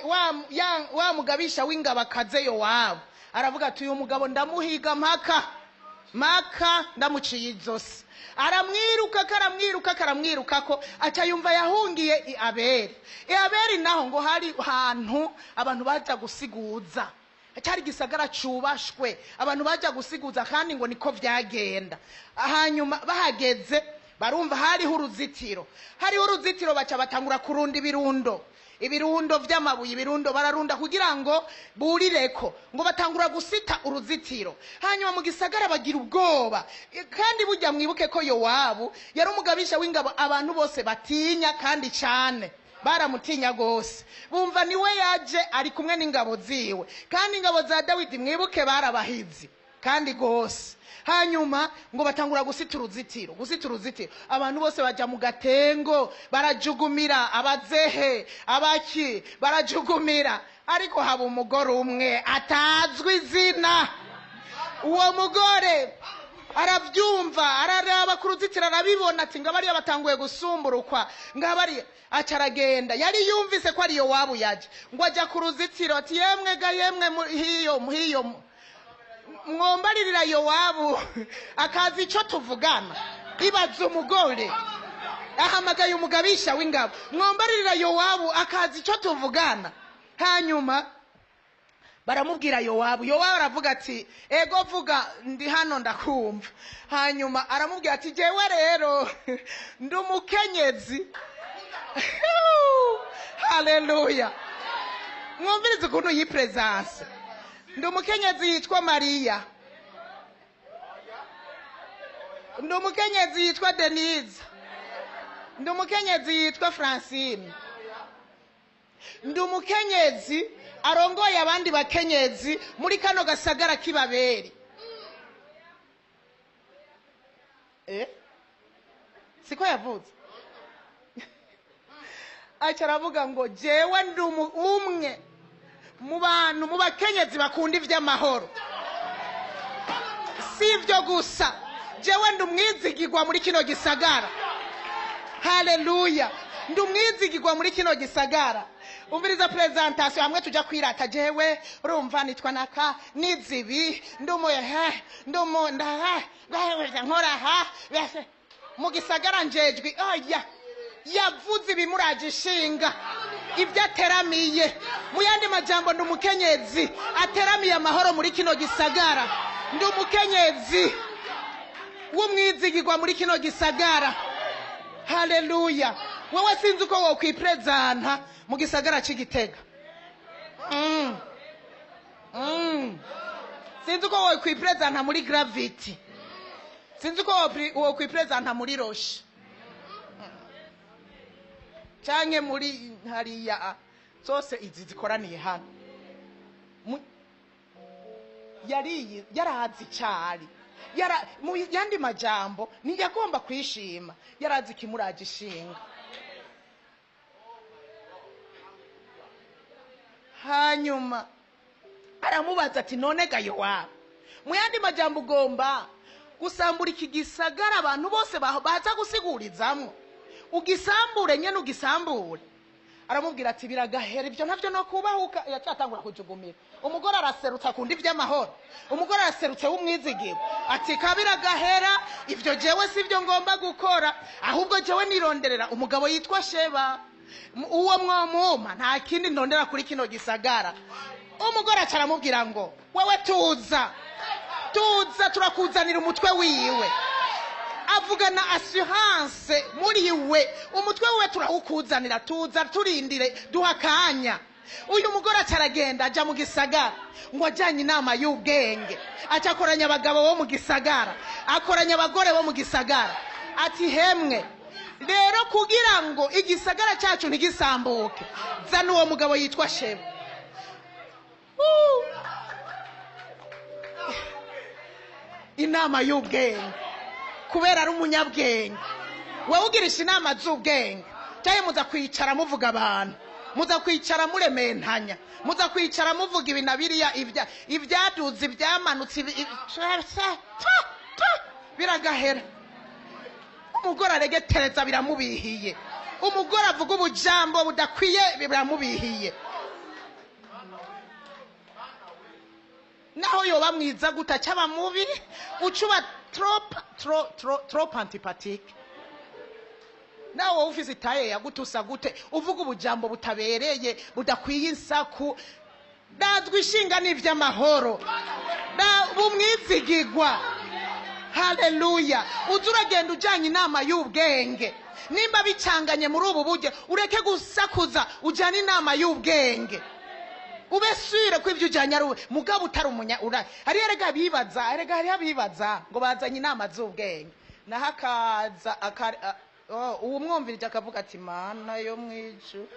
wa mugabisha w'ingabakaze Yowabu aravuga ati uyu mugabo ndamuhiga maka ndamuciye izosi. Aramwiruka ko aca yumva yahungiye i Abeli naho ngo hari hantu abantu baja gusiguza. Cyari gisagara cubashwe, abantu baja gusiguza kandi ngo niko vyagenda. Hanyuma bahageze barumva hariho uruzitiro. Baca batangura kurunda ibirundo vy'amabuye, ibirundo bararunda kugira ngo burireko, ngo batangura gusita uruzitiro. Hanyuma mu gisagara bagira ubwoba, kandi burya mwibuke ko Yowabu yari umugabisha w'ingabo abantu bose batinya kandi cyane. Baramutinya gose, bumva niwe yaje ari kumwe n'ingabo ziwe, kandi ingabo za Dawidi mwibuke barabahizi kandi gose. Hanyuma ngo batangura gusita uruzitiro. Abantu bose baja mu gatengo barajugumira, abazehe abaki barajugumira. Ariko haba umugore umwe atazwi izina. Uwo mugore arabyumva, araraba ku ruzitiro arabibona ati ngabariya batanguye gusumburukwa, ngabariya acaragenda. Yari yumvise ko ari Yowabu yaje, ngo ajya ku ruzitiro ati yemwe muhiyo mwombaririra Yowabu akazi ico tuvugana. Ibaza umugore ahamagaye umugabisha w'ingabo, mwombaririra Yowabu akazi ico tuvugana. Hanyuma baramubwira Yowabu aravuga ati ego vuga ndi hano ndakumva. Hanyuma aramubwira ati jewe rero ndi umukenyezi. Haleluya. Mwumvirize ukuntu yi presence. Ndi umukenyezi yitwa Maria. Ndi umukenyezi yitwa Denise. Ndi umukenyezi yitwa Francine. Ndi umukenyezi arongoye abandi bakenyezi muri kano gasagara k'Ibabeli. Siko yavuze. Acaravuga ngo jewe ndi umwe mu bantu mu bakenyezi bakunda ivy'amahoro. Sivyo gusa, jewe ndi umwizigirwa muri kino gisagara. Haleluya. Ndi umwizigirwa muri kino gisagara. Umviriza presentation hamwe tuja kwirata, jewe urumva nitwa naka nizibi nkora mu gisagara njejwe. Oya, yavuze ibimuraje ishinga ibyo ateramiye. Mu yandi majambo ndi umukenyezi ateramiye amahoro muri kino gisagara. Ndi umukenyezi w'umwizigirwa muri kino gisagara. Haleluya. Wewe sinzi uko wokwipresenta mu gisagara c'Igitega. Sinzi uko wokwipresenta muri Gravity. Sinzi uko wokwipresenta muri Roche. Canke muri hariya zose izi zikoraniye hano. Yarazi cyari. Mu yandi majambo ntiyagomba kwishima, yarazi kimuraje ishinga. Hanyuma aramubaza ati none ga Yowabu, mu yandi majambo ugomba gusambura iki gisagara abantu bose baza gusigurizamwo, ugisambure nyene ugisambure. aramubwira ati biragahera ibyo ntabyo no kubahuka. Yacyatangura kujugumira. Umugore araserutse akunda iby'amahoro. Umugore araserutse w'umwizigiro ati kabiragahera ibyo jewe sibyo ngomba gukora, ahubwo jewe nironderera umugabo yitwa Sheba, uwo mwomuma nta kindi ndondera kuri kino gisagara. Umugore acaramubwira ngo wewe tuza turakuzanira umutwe wiwe. Avugana assurance muri we, umutwe wiwe turawukuzanira, tuza turindire duhakanya. Uyu mugore acaragenda aja mu gisagara ngo ajanye inama y'ubwenge, acakoranya abagabo bo mu gisagara, akoranya abagore bo mu gisagara, ati hemwe rero kugira ngo igisagara cyacu ntigisambuke, zana uwo mugabo yitwa Sheba. Inama y'ubwenge kubera ari umunyabwenge. Wewe ugirisha inama z'ubwenge cyaye muza kwicara muvuga abantu, muza kwicara murementanya, muza kwicara muvuga ibinabiriya ibyaduze ibyamanutse biragahera. Umugore aregetereza biramubihiye, umugore avuga ubujambo budakwiye biramubihiye. Naho yoba mwiza guta cyaba mubi ucuba trop antipathique. Naho ufise itaye yagutusa gute uvuga ubujambo butabereye budakwiye insaku. Dazwi ishinga n'ivy'amahoro bumwizigirwa. Haleluya. Uzuragenda ujanye inama y'ubwenge, nimba bicanganye muri ubu buryo ureke gusakuza ujana inama y'ubwenge. Ubesire ko ibyo ujanye ari mugabo utari umunya ura ari erega bibaza ngo bazanye inama z'ubwenge. Nahakaza uwo mwumvirije akavuga ati mana yo mwiju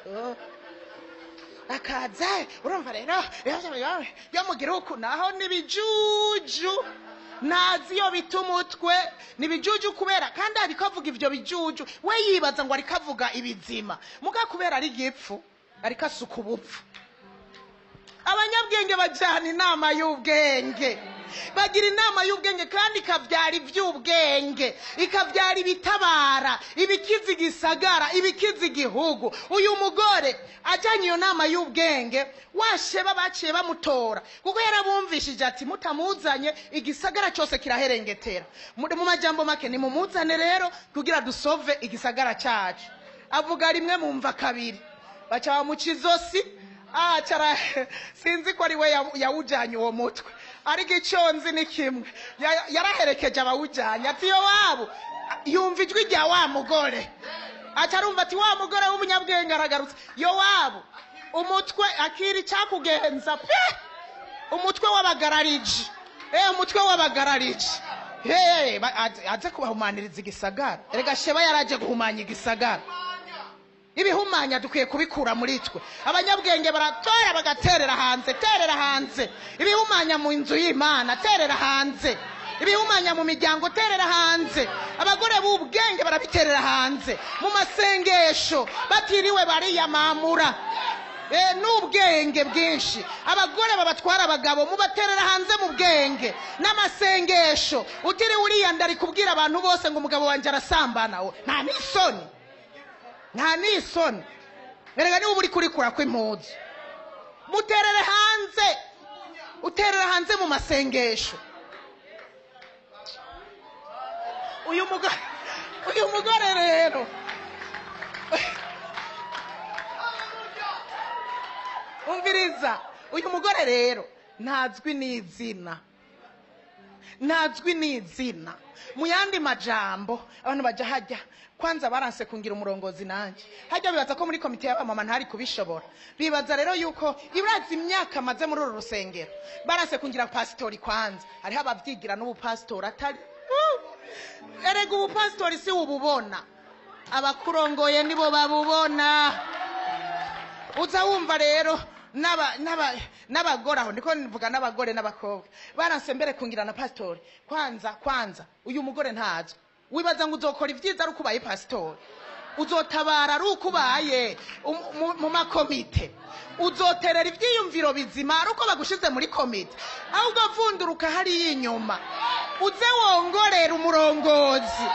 akaza urumva rero yo mugira uko naho nibijuju nazi yo bitumutwe nibijuju kubera kandi ari kavuga ibyo bijuju we yibaza ngo ari kavuga ibizima muga kubera ari gipfu ari kasuka ubupfu. Abanyabwenge bajana inama y'ubwenge, bagira inama y'ubwenge kandi ikavyara ivy'ubwenge, ikavyara ibitabara, ibikiza igisagara, ibikiza igihugu. Uyu mugore ajanye iyo nama y'ubwenge washeba baciye bamutora kuko yarabumvishije ati mutamuzanye igisagara cyose kiraherengetera. Mu majambo make ni mumuzane rero kugira dusove igisagara cyacu. Avuga rimwe mumva kabiri baca mu kizosi. Cara sinzi ko ari we yawujanye uwo mutwe, ariko iconzi ni kimwe yaraherekeje abawujanye ati yo wabo yumva ijwi rya wa mugore, acarumva ati wa mugore w'umunyabwenge aragarutse. Yo wabo umutwe akiri cyakugenza pe umutwe w'abagarariji umutwe w'abagarariji aze kubahumaniriza igisagara. Erega Sheba yaraje guhumanya igisagara. Ibihumanya dukwiye kubikura muri twe. Abanyabwenge baratora bagaterera hanze, terera hanze. Ibihumanya mu inzu y'Imana terera hanze. Ibihumanya mu miryango terera hanze. Abagore b'ubwenge barabiterera hanze mu masengesho batiriwe bariyamamura. N'ubwenge bwinshi abagore babatwara abagabo mubaterera hanze mu bwenge n'amasengesho. Utiri uriyanda ari kubwira abantu bose ngo umugabo wanje arasambana, nta n'isoni. Nta n'isoni. Erega ni uburi kuri kura kw'impuzu. Muterere hanze. Uterera hanze mu masengesho. Uyu mugore rero umviriza, uyu mugore rero ntazwi n'izina. Ntazwi n'izina. Mu yandi majambo abantu baja hajya kwanza baranse kungira umurongozi nanje hajya bibaza ko muri komite y'abamama ntari kubishobora. Bibaza rero yuko iburazi imyaka maze muri uru rusengero baranse kungira pastori kwanza. Hariho abavyigira n'ubu pastori atari erega ubu pastori si ububona, abakurongoye nibo babubona. Uza wumva rero n'abagore aho ndiko nivuga n'abagore n'abakobwa baranse mbere kungira na pastori kwanza uyu mugore ntazwe. Wibaza ngo uzokora ivyiza ari ukubaye pastori, uzotabara ari ukubaye mu makomite, uzoterera ivyiyumviro bizima ari uko bagushize muri komite, ahubwo vunduruka hari inyuma uze wongorera umurongozi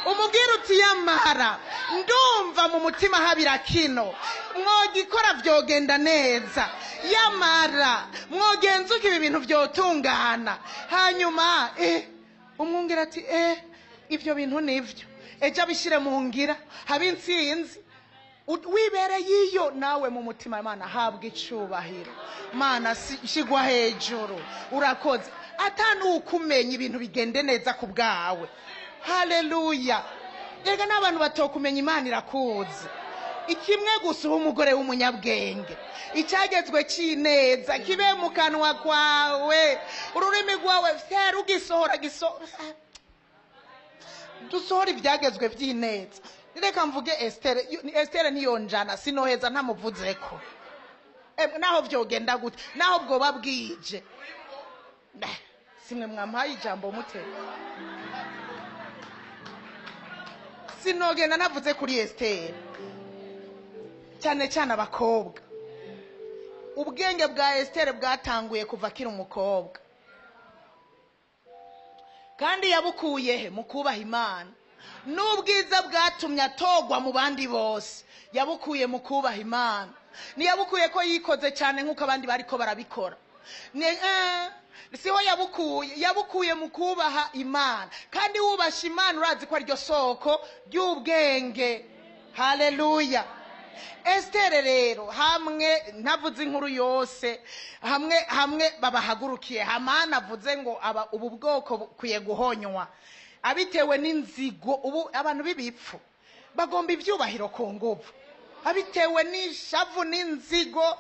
umubwira uti yamara ndumva mu mutima habira kino mwogikora vyogenda neza, yamara mwogenzuka ibi bintu vyotungana. Hanyuma umwungera ati ivyo bintu nivyo, ejo abishire mu ngira habe intsinzi. Wibereye iyo nawe mu mutima, Imana habwa icubahiro, Mana shigwa hejuru, urakoze. Atanu ukumenya ibintu bigende neza ku bwawe. Haleluya. Rega n'abantu batokumenya Imana irakuzi. Ikimwe gusa umugore w'umunyabwenge, icyagezwe cy'ineza kibe mu kanwa kwawe, ururimi rwawe fera ugisohora dusohora ibyagezwe by'ineza. Reka mvuge Esther niyo njana sinoheza ntamuvuzeko. Naho vyogenda gute, naho bwoba bwije, simwe mwampaye ijambo mute, sinogenda navuze kuri Esther. Cyane cyane abakobwa, ubwenge bwa Esther bwatanguye kuva akiri umukobwa, kandi yabukuye he? Mu kubaha Imana. N'ubwiza bwatumye atogwa mu bandi bose, yabukuye mu kubaha Imana. Niyabukuye ko yikoze cyane nk'uko abandi bariko barabikora. Siho yabukuye mu kubaha Imana, kandi wubasha Imana urazi ko aryo soko ry'ubwenge. Haleluya. Esther rero hamwe ntavuze inkuru yose, hamwe babahagurukiye, Hamana avuze ngo ubu bwoko kuye guhonywa abitewe n'inzigo. Ubu abantu b'ibipfu bagomba ibyubahiro ku nguvu, abitewe n'ishavu n'inzigo,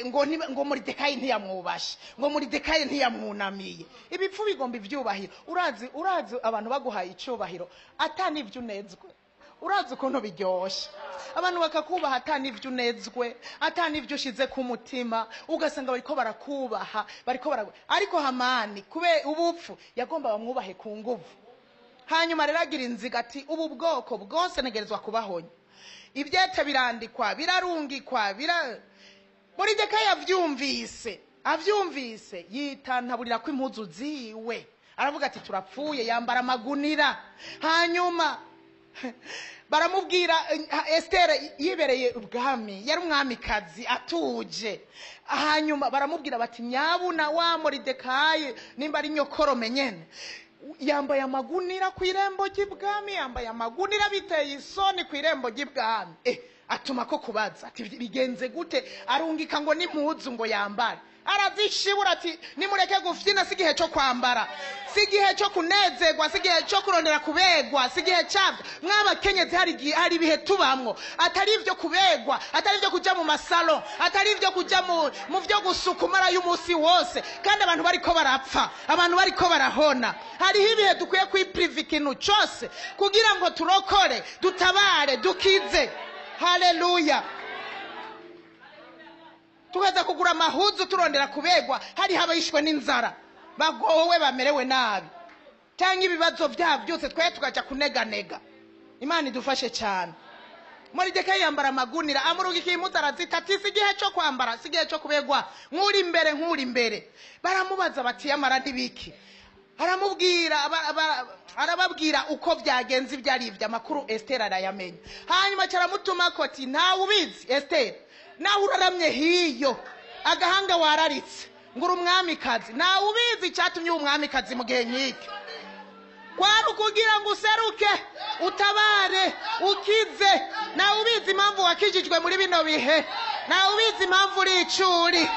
ngo Moridekayi ntiyamwubashe, ngo Moridekayi ntiyamwunamiye. Ibipfu bigomba ibyubahiro. Urazi abantu baguhaye icubahiro atani ibyo unezwe, urazi ukuntu biryoshe. Abantu bakakubaha atani ibyo unezwe, atani ibyo ushize ku mutima, ugasanga bariko barakubaha, ariko Hamani kube ubupfu yagomba bamwubahe ku nguvu. Hanyuma rero agira inziga ati ubu bwoko bwose negerezwa kubahonya. Ibyete birandikwa, birarungikwa, Moridekayi avyumvise yitantaburira ko impuzu ziwe, aravuga ati turapfuye. Yambara amagunira. Hanyuma baramubwira Esther yibereye ubwami, yari umwamikazi atuje. Hanyuma baramubwira bati nyabuna wa Moridekayi nimba ari nyokorome nyene yambaye amagunira ku irembo ry'ibwami, yambaye amagunira biteye isoni ku irembo ry'ibwami. Atuma ko kubaza ati bigenze gute, arungika ngo n'impuzu ngo yambare. Arazishibura ati nimureke gufyina, sigihe cyo kwambara, sigihe cyo kunezerwa, sigihe cyo kurondera kubegwa, sigihe cyabyo. Mwabakenyezi hari ibihe tubamwo atari ivyo kubegwa, atari ivyo kuja mu masalo, atari ivyo kuja mu vyo gusukumara y'umunsi wose, kandi abantu bariko barapfa, abantu bariko barahona. Hariho ibihe dukwiye kwipriva ikintu cyose kugira ngo turokore, dutabare, dukize. Haleluya. Tukaza kugura amahuzu turondera kubegwa, hari habayishwe n'inzara, bagowe bamerewe nabi, cyangwa ibibazo byabo byose twaye tukaja kuneganega. Imana idufashe cyane. Moridekayi yambara amagunira, amurungika impuzu arazita ati sigihe cyo kwambara, sigihe cyo kubegwa, nkuri imbere. Baramubaza bati yamara ndibiki, arababwira uko byagenze ibyari iby'amakuru. Esther arayamenya. Hanyuma cyaramutuma ko ati ntawe ubizi Esther, nawe uraramye hiyo agahanga wararitse ngura umwamikazi, nawe ubizi cyatumye umwamikazi mu gihe nk'iki, kwari kugira ngo useruke utabare ukize. Nawe ubizi impamvu wakijijwe muri bino bihe, nawe ubizi impamvu uri icuri.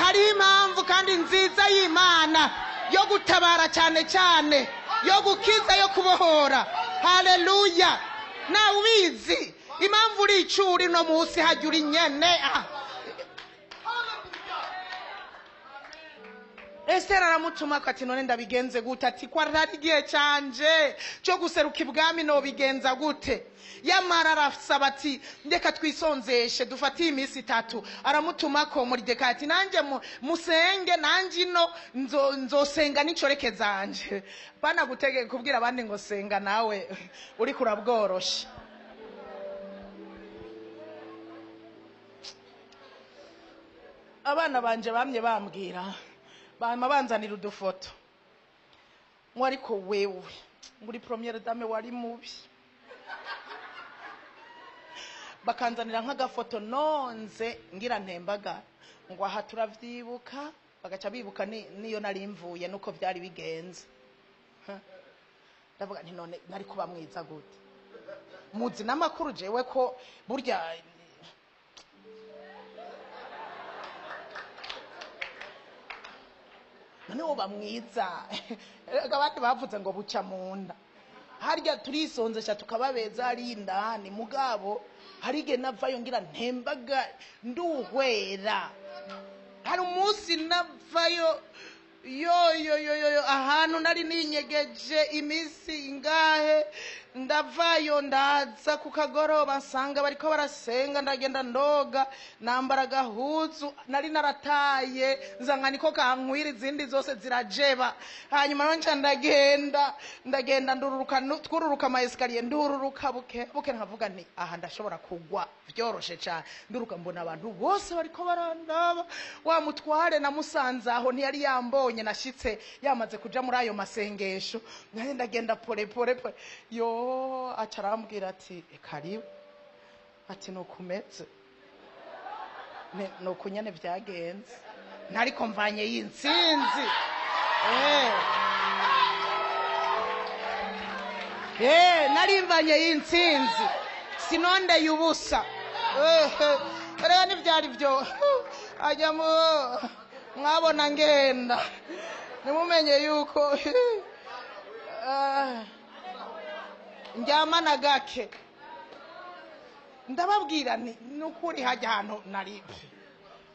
Hariho impamvu kandi nziza y'Imana yo gutabara cyane cyane, yo gukiza, yo kubohora. Haleluya. Nawe ubizi impamvu uri icuri no munsi hajya uri nyene. Esther aramutuma ati none ndabigenze gute, ati kwarari igihe cyanje cyo guseruka ibwami no bigenza gute. Yamara arasaba ati ndeka twisonzeshe dufatiye iminsi 3. Aramutuma ko Moridekayi ati nanjye musenge, nanjye no nzosenga n'icoreke zanje. Bana gutege kubwira abandi ngo senga, nawe uri kurabworoshe. Abana banje bamye bambwira, bama banzanira udufoto, ngo ariko wewe nguri première dame wari mubi, bakanzanira nk'agafoto nonze ngira ntembaga ngo aha turavyibuka, bagaca bibuka niyo nari mvuye nuko byari bigenze. Ndavuga nti none nari kuba mwiza gute? Muzi n'amakuru jewe ko burya none uba mwiza abandi bavuze ngo buca mu nda, harya turisonzesha tukababeza ari indani, mugabo harige navayo ngira ntembaga nduhwera. Hari umunsi navayo yo ahantu nari ninyegeje imisi ingahe, ndavayo ndaza ku kagoroba nsanga bariko barasenga, ndagenda ndoga nambara gahuzu nari narataye nzanga niko kankwira, izindi zose zirajeba. Hanyuma nonca ndagenda twururuka ama escalier, ndururuka buke nkavuga nti aha ndashobora kugwa byoroshe cyane. Nduruka mbona abantu bose bariko barandaba, wa mutware namusanze aho ntiyari yambonye, nashitse yamaze kuja muri ayo masengesho. Nari ndagenda pole yo acarambwira ati karibu, ati nukumeze nukunyene vyagenze, ntariko mvanye y'intsinzi. Nari mvanye y'intsinzi sinondeye ubusa. Rero n'ivyari vyo ajya mwabona ngenda nimumenye yuko njyamana gake. Ndababwira nukuri hajya ahantu nari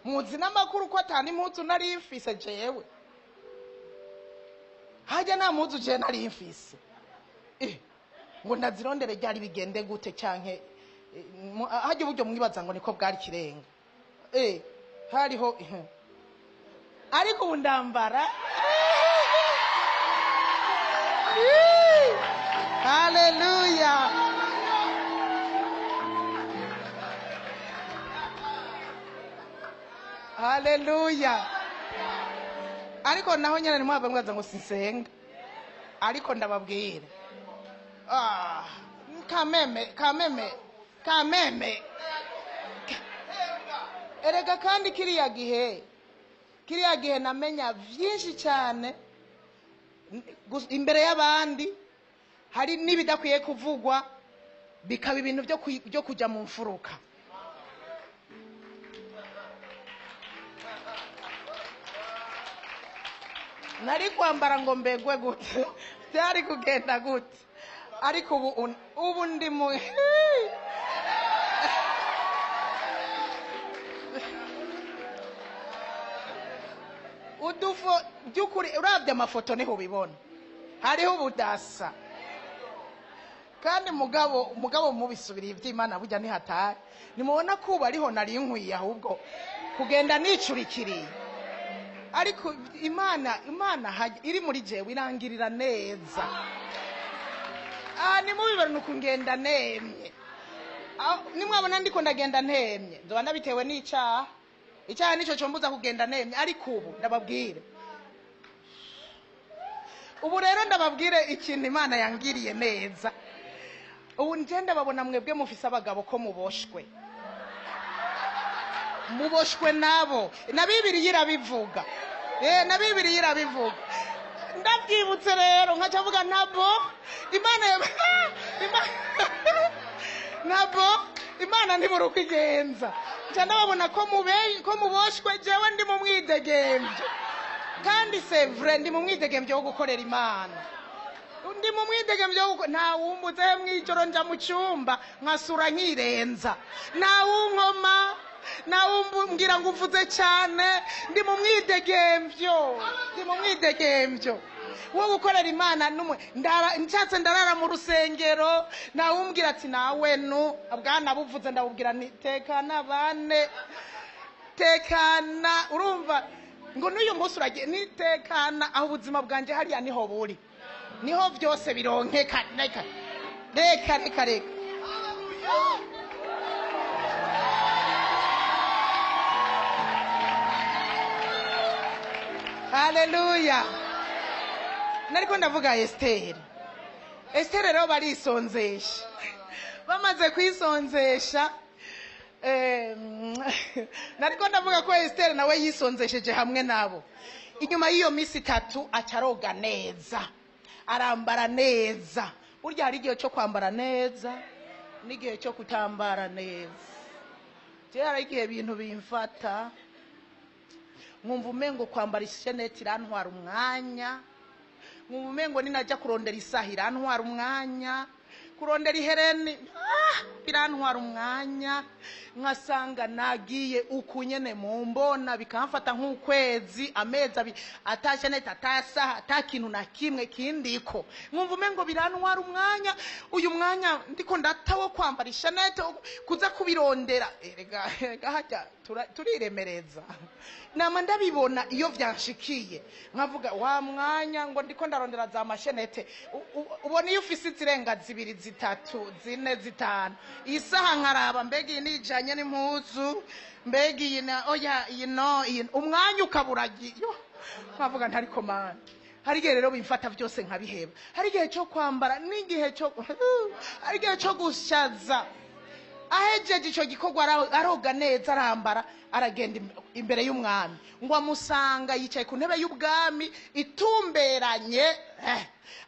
muzi n'amakuru ko atani impuzu nari mfise jewe, hajya nta mpuzu jewe nari mfise. Ngo ndazirondere ryari bigende gute canke hajya uburyo mwibaza ngo niko bwari kirenga. Hariho ariko ubu ndambara. Hallelujah. Hallelujah. Ariko naho nyene nimwava mwaza ngo sinsenga, ariko ndababwira kameme erega kandi kiriya gihe namenya vyinshi cyane imbere y'abandi, hari n'ibidakwiye kuvugwa bikaba ibintu byo kujya mu mfuruka. Nari kwambara ngo mbegwe gute, byari kugenda gute, ariko ubu ndi mu udufo byukuri. Uravye amafoto niho ubibona hariho ubudasa, kandi mugabo mubisubiriye ivy'Imana burya ni hatari. Nimubona kuba ariho nari nkwiye ahubwo kugenda nicurikiriye, ariko Imana iri muri jewe irangirira neza. Nimubibona nuko ngenda nemye, nimwabona ndiko ndagenda ntemye nzoba nabitewe n'icyaha. Icyaha nico cyombuza kugenda nemye. Ariko ubu ndababwire, ubu rero ndababwire ikintu Imana yangiriye neza. Ubu nje ndababona mwebwe mufise abagabo ko muboshwe nabo, na Bibiliya irabivuga. Na Bibiliya irabivuga. Ndabyibutse rero nkacavuga nabo Imana ntiburuka igenza. Cyane babona ko muboshwe, jewe ndi mu mwidegemvyo, kandi c'est vrai ndi mu mwidegemvyo wo gukorera Imana. Ndi mu mwidegemvyo nta wumbuze mwijoro nja mu cyumba nkasura nkirenza, nta wunkoma, nta wumbwira ngo uvuze cyane. Ndi mu mwidegemvyo wo gukorera Imana. Nshatse ndarara mu rusengero, nta wumbwira ati nawe bwana buvuze, ndabubwira nti tekana bane, tekana. Urumva ngo n'uyu munsi uragiye nitekana, aho ubuzima bwanje hariya niho buri, niho byose bironkeka. Reka Hallelujah. Nariko ndavuga Esther. Estere rero barisonzesha, bamaze kwisonzesha nariko ndavuga ko Estere nawe yisonzesheje hamwe nabo. Inyuma y'iyo minsi 3 acaroga neza, arambara neza. Burya hari igihe cyo kwambara neza n'igihe cyo kutambara neza. Hari igihe ibintu bimfata nkumva umengo kwambara isheneti irantwara umwanya, nkumva umengo ninajya kurondera isaha irantwara umwanya, kurondera ihereni birantwara umwanya, nkasanga nagiye ukunyene mu mbona bikamfata nk'ukwezi amezi atasheneti atasaha atakintu na kimwe kindiko, nkumva umengo birantwara umwanya. Uyu mwanya ndiko ndatawo kwambara isheneti kuza kubirondera erega hajya turiremereza. Nama ndabibona iyo vyanshikiye nkavuga wa mwanya ngo ndiko ndarondera za mashenete, ubona iyo ufise zirenga 2 3 4 5 isaha nkaraba mbega nijanye n'impuzu mbega yina oya yino umwanya ukaburagiyo nkavuga ntariko mana. Hari igihe rero bimfata byose nkabiheba, hari igihe cyo kwambara n'igihe cyo hari igihe cyo gushaza. Ahejeje ico gikorwa aroga neza arambara aragenda imbere y'umwami ngo amusanga yicaye ku ntebe y'ubwami itumberanye,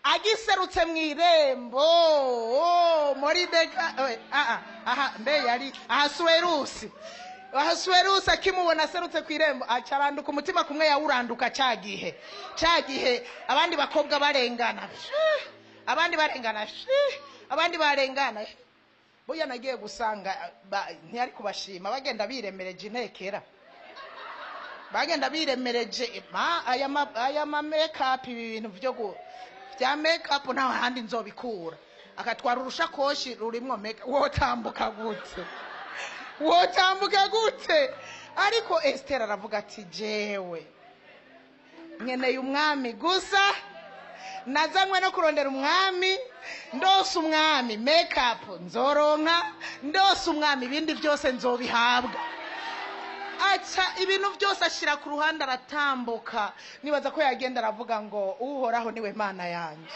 agiserutse mw'irembo muri beka mbe yari ahasuwerusi akimubona aserutse kw'irembo acaranduka umutima kumwe yawuranduka cagihe abandi bakobwa barengana abandi barengana. Boya nagiye gusanga ntiyari kubashima, bagenda biremereje intekera, bagenda biremereje aya ma makeup, ibintu bya makeup nta handi nzobikura. Akatwara urushakoshi rurimwo makeup. Wotambuka gute? Ariko Esther aravuga ati jewe nkeneye umwami gusa, nazanywe no kurondera umwami, ndose umwami makeup nzoronka, ndose umwami ibindi byose nzobihabwa. Acha ibintu byose ashira ku ruhande aratambuka. Nibaza ko yagenda aravuga ngo uhoraho niwe mana yanje,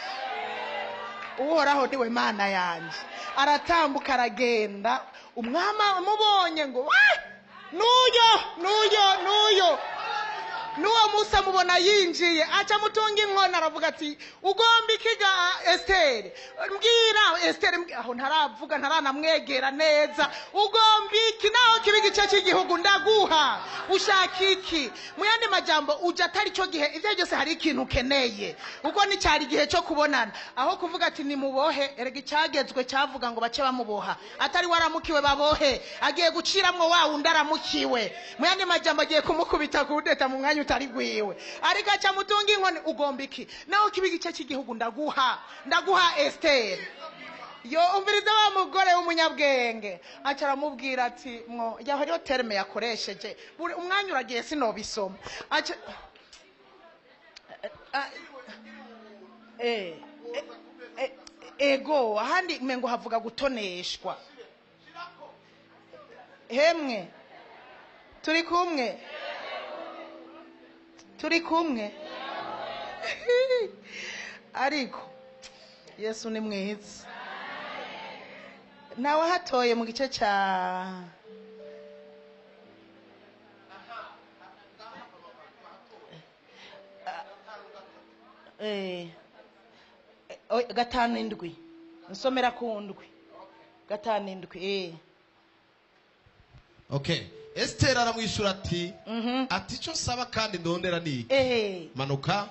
uhoraho niwe mana yanje. Aratambuka aragenda, umwama mubonye ngo nuyo nuwo Musa mubona yinjiye aca mutunga inkona aravuga ati ugomba ikiga Esther, mbwira Esther, aho ntaravuga ntaranamwegera neza, ugomba iki naho kibi gice cy'igihugu ndaguha, ushaka iki? Mu yandi majambo uja atari cyo gihe ivyo byose hari ikintu keneye, uko ni cyari gihe cyo kubonana, aho kuvuga ati ni mubohe. Erega icyagezwe cyavuga ngo bace bamuboha, atari waramukiwe babohe, agiye guciramwo wa wundi aramukiwe. Mu yandi majambo agiye kumukubita kudeta mu mwanya utari gwiwe, ariko aca mutunga inkoni ugomba iki naho kibi gice cy'igihugu ndaguha Esther. Yo umviriza wa mugore w'umunyabwenge aca aramubwira ati mwo yaho terme yakoresheje buri umwanya uragiye sinobisoma aca ego ahandi mengo havuga gutoneshwa. Hemwe turi kumwe ariko Yesu ni mwiza. Nawe hatoye mu gice cya gatanu indwi nsomera ku ndwi gatanu indwi. Okay, Esther aramwishura ati ati cyo saba kandi ndondera niki manuka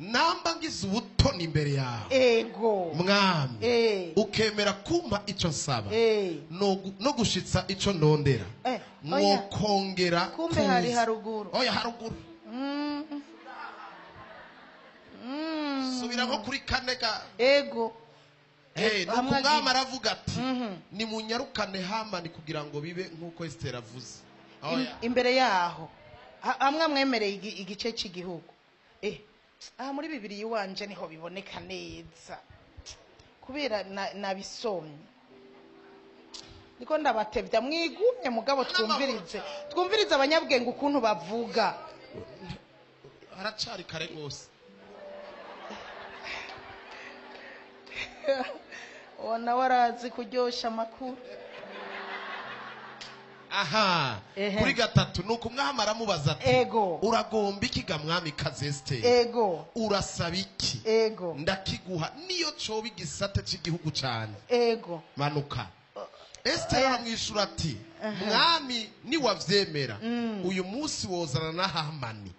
namba ngize ubutoni imbere yawe ego mwami ukemera kumpa icyo nsaba no gushitsa icyo ndondera mwokongera kumbe hari haruguru haruguru subira nko kuri kanega ego nuko umwami aravuga ati ni munyarukane Hamani kugira ngo bibe nk'uko Esther avuze. Imbere yaho amwe mwemereye igice cy'igihugu. Aha muri Bibiliya iwanje niho biboneka neza kubera nabisomye. Niko ndabatevya mwigumye mugabo twumvirize abanyabwenge ukuntu bavuga. Haracari kare gose. ubona warazi kuryosha amakuru. aha kuri gatatu nuko umwami aramubaza ati ego uragomba iki ga mwami kazi Esiteri ego urasaba iki ego ndakiguha niyo coba igisate cy'igihugu cyane ego manuka. Esiteri aramwishura ati mwami niwavyemera uyu munsi wozana na Hamani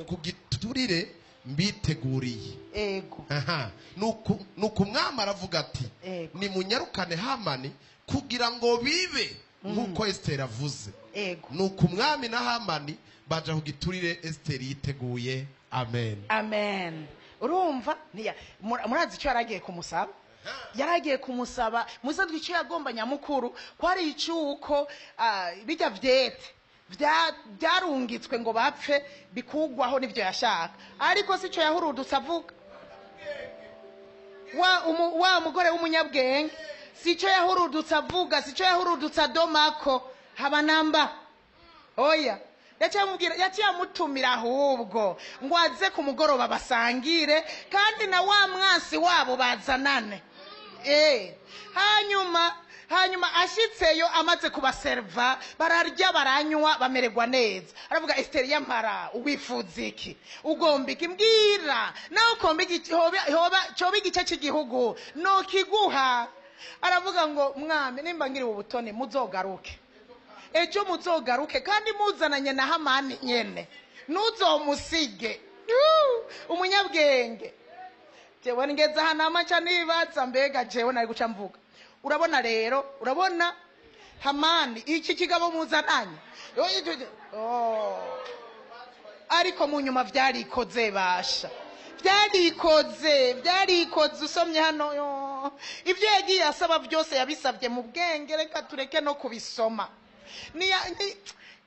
ku giturire mbiteguriye. ego aha nuko umwami aravuga ati nimunyarukane Hamani kugira ngo bibe nkuko Esiteri avuze. nuko umwami na Hamani baja ku giturire Esiteri yiteguye. Amen amen. urumva murazi icyo yaragiye kumusaba. yaragiye kumusaba musanzwe icyo yagomba nyamukuru kwari icyuko bijya vyete byarungitswe ngo bapfe bikugwaho nivyo yashaka, ariko sico yahurudutse avuga. wa mugore w'umunyabwenge sico yahurudutse avuga, sico yahurudutse adomako haba namba. oya yaciye amutumira ahubwo ngo aze ku mugoroba basangire kandi na wa mwansi wabo bazanane. hanyuma ashitseyo amaze kubaserva bararya baranywa bamererwa neza. aravuga Esiteri yamara uwifuza iki ugomba iki mbwira nawe ukomba coba igice cy'igihugu no kiguha. aravuga ngo mwami nimba ngiri ubutoni muzogaruke ejo muzogaruke kandi muzananye na Hamani nyene nuzomusige. umunyabwenge jewe ngeze hanama cha nibatsa mbega jewe nari guca mvuga. urabona Hamani iki kigabo muzananye ariko mu nyuma vyarikoze basha byarikoze usomye hano ibyo yagiye asaba byose yabisabye mu bwenge. reka tureke no kubisoma.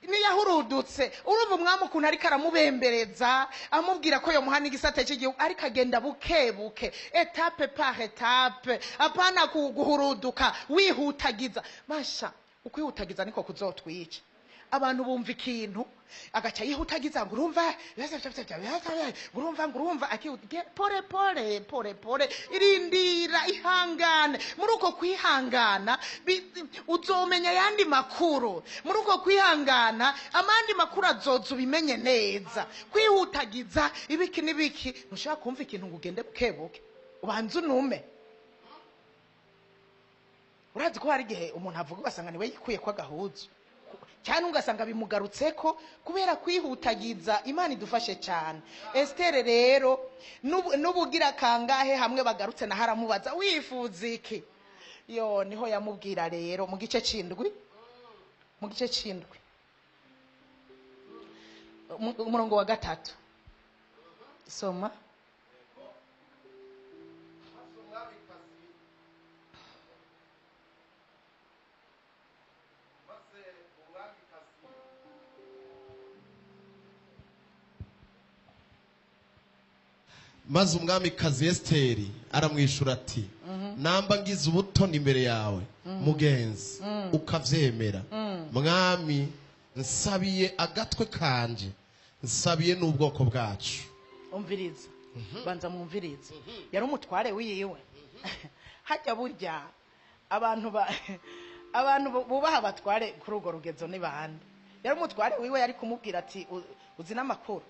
niyahurudutse urumva umwami ukuntu ariko aramubembereza amubwira ko yomuhana igisate cy'igihugu, ariko agenda bukebuke etape par etape apana guhuruduka wihutagiza. masha ukwihutagiza niko kuzotwica. abantu bumva ikintu agaca yihutagiza ngo urumva pore irindira ihangane. muri uko kwihangana uzomenya yandi makuru. muri uko kwihangana amandi makuru azoza ubimenye neza. kwihutagiza ibiki n'ibiki ntushaka kumva ikintu ngo ugende bukebuke ubanze unume. urazi ko hari igihe umuntu avuga ugasanga niwe yikuye ko agahuzu cyane ugasanga bimugarutseko kubera kwihutagiza. Imana idufashe cyane. Esiteri rero nubugira kangahe hamwe bagarutse na haramubaza wifuza iki niho yamubwira rero mu gice c'indwi umurongo wa 3 soma. maze umwamikazi Esiteri aramwishura ati namba ngize ubutoni imbere yawe mugenzi ukavyemera mwami nsabiye agatwe kanje nsabiye n'ubwoko bwacu. umviriza banza mwumviriza. yari umutware wiwe hajya burya abantu bubaha abatware kuri urwo rugezo ni bande. yari umutware wiwe yari kumubwira ati uzi n'amakuru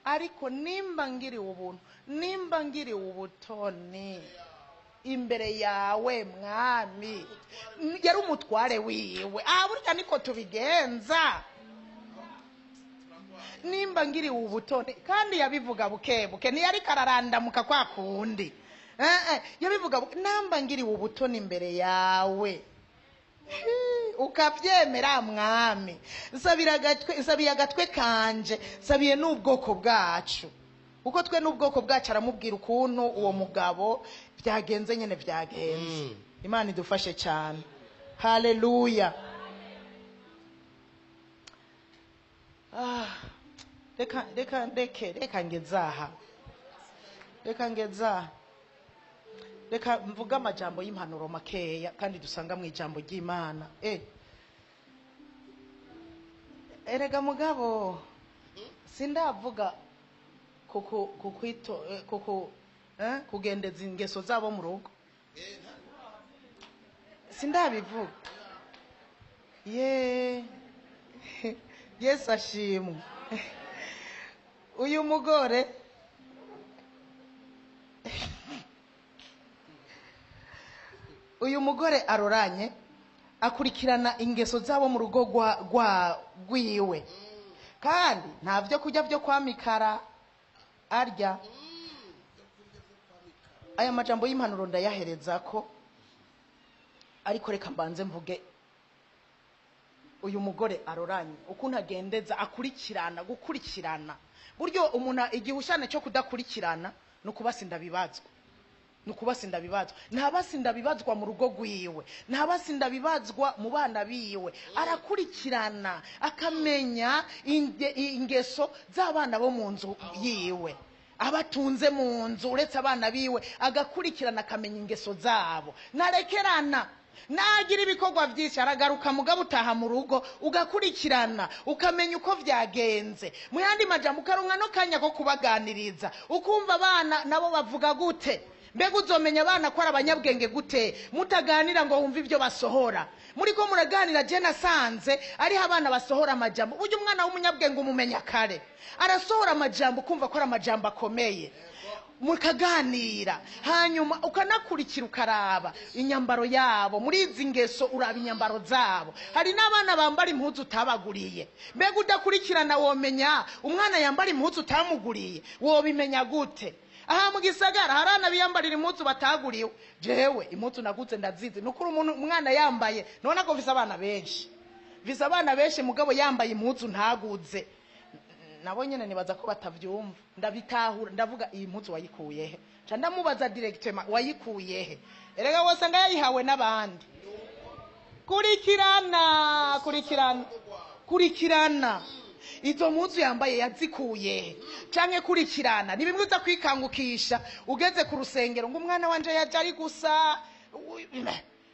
ariko nimba ngiri ubutoni imbere yawe mwami. yari umutware wiwe. burya niko tubigenza. nimba ngiri ubutoni kandi yabivuga bukebuke ntiyari kararandamuka kwa kundi. yabivuga namba ngiri ubutoni imbere yawe ukabyemera mwami nsabiye agatwe kanje nsabiye n'ubwoko bwacu. uko twe n'ubwoko bwacu aramubwira ukuntu uwo mugabo byagenze nyene byagenze. Imana idufashe cyane. Haleluya. reka ngezaha reka mvuga amajambo y'impanuro makeya kandi dusanga mu ijambo ry'Imana. erega mugabo sindavuga kugendeza ingeso zabo mu rugo. sindabivuga Yesu ashimwe. Uyu mugore aroranye akurikirana ingeso zabo mu rugo rwiwe, kandi nta byo kurya byo kwa mikara arya. Aya majambo y'impanuro ndayahereza ko, ariko reka mbanze mvuge uyu mugore aroranye ukuntu agendeza gukurikirana. Buryo umuntu igihushane cyo kudakurikirana no kubasinda bibazwa. Ntabasinda bibazwa mu rugo rwiwe, ntabasinda bibazwa mu bana biwe. Arakurikirana akamenya ingeso z'abana bo mu nzu yiwe, abatunze mu nzu uretse abana biwe, agakurikirana akamenya ingeso zabo. Narekerana nagira ibikorwa byinshi aragaruka mugabo utaha mu rugo ugakurikirana ukamenya uko vyagenze. Mu yandi majambo ukaronka no kanya ko kubaganiriza, ukumva abana nabo bavuga gute. Mbega uzomenya abana ko ari abanyabwenge gute mutaganira ngo wumve ibyo basohora. Muri ko muraganira je nasanze ari abana basohora amajambo. Buryo umwana w'umunyabwenge umumenya kare, arasohora amajambo kumva ko ari amajambo akomeye. Mukaganira hanyuma ukanakurikira ukaraba inyambaro yabo. Muri izi ngeso uraba inyambaro zabo. Hari n'abana bambara impuzu utabaguriye. Mbega udakurikirana womenya umwana yambara impuzu utamuguriye wobimenya gute? Aha mu gisagara harana biyambarira impuzu bataguriwe. Jewe impuzu naguze ndazizi. Nukuri umwana yambaye none ko visa abana benshi mugabo yambaye impuzu ntaguze. Nabo nyene nibaza ko batavyumva. Ndabitahura ndavuga iyi mpuzu wayikuye he? Ca ndamubaza directement wayikuye he? Erega wose ngayihawe n'abandi. Kurikirana izo mpuzu yambaye yazikuye canke kurikirana. Ni bimwe uza kwikangukisha ugeze ku rusengero ngo umwana wanje yaje ari gusa,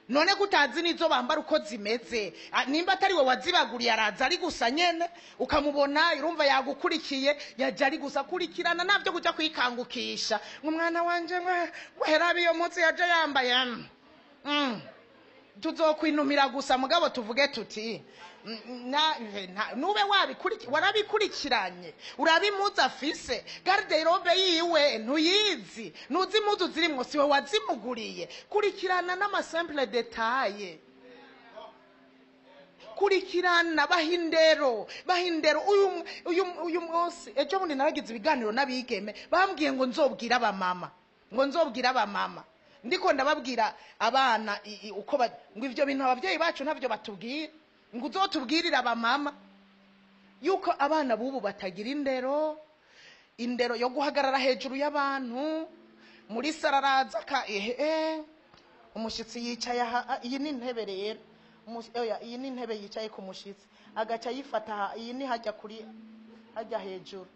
none kutazi nizo bambara uko zimeze. Nimba atari we wazibaguriye araza ari gusa nyene ukamubona urumva yagukurikiye yaje ari gusa. Kurikirana navyo kuja kwikangukisha umwana wanje wehera biyo mpuzu yaje yambaye. Tuzokwinumira gusa mugabo tuvuge tuti nube warabikurikiranye urabi impuzu afise garderobe yiwe ntuyizi, nuzi impuzu zirimwo siwe wazimuguriye. Kurikirana n'amasimple detaye, kurikirana bahindero. Uyu munsi ejo bundi naragize ibiganiro n'abigeme bambwiye ngo nzobwira abamama ndiko ndababwira abana uko ngo ivyo bintu abavyeyi bacu ntavyo batubwira, ngo uzotubwirira abamama yuko abana bubu batagira indero yo guhagarara hejuru y'abantu. Muri sararaza ka umushitsi yicaye aha, iyi ni intebe rero iyi ni intebe yicaye ku mushitsi agaca yifata. Iyi ni hajya kuri hajya hejuru.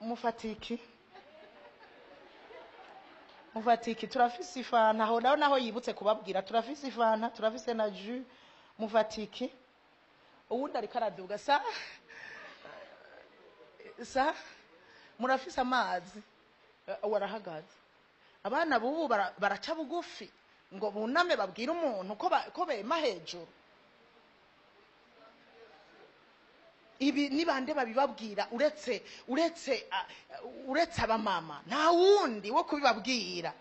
Mufatiki turafise ifana aho naho yibutse kubabwira. Turafise ifana, turafise na jus. Mufatiki uwundi ariko araduga sa murafise amazi warahagaze. Abana bubu baraca bugufi ngo buname babwira umuntu ko bema hejuru. Ibi ni bande babibabwira uretse abamama? Nta wundi wo kubibabwira.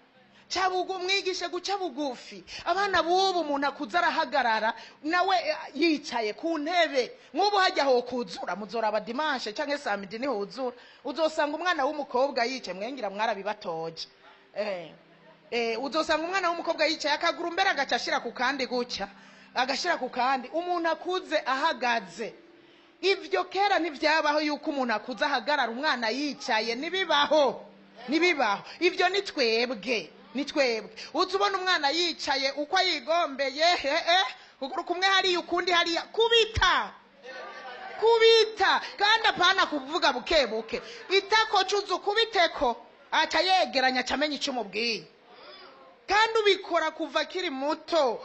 Cabugu mwigishe guca bugufi. Abana bubu umuntu akuza arahagarara nawe yicaye ku ntebe. Nk'ubu hajya ho kuzura muzora abadimanche canke samedi ni huzura uzosanga umwana w'umukobwa yicaye. Mwengira mwarabibatoje. Uzosanga umwana w'umukobwa yicaye akaguru mbere agacashira ku kandi gucya agashira ku kandi. Umuntu akuze ahagaze. Ivyo kera ntivyabaho yuko umuntu akuze ahagarara umwana yicaye. Nibibaho. Ivyo ni twebwe. Uzubona umwana yicaye uko yigombeye ukuru kumwe hari ukundi hari kubita kandi apana kuvuga bukebuke. Itako cuzo kubiteko aca yegeranya camenya icyo mubwiye, kandi ubikora kuva kiri muto.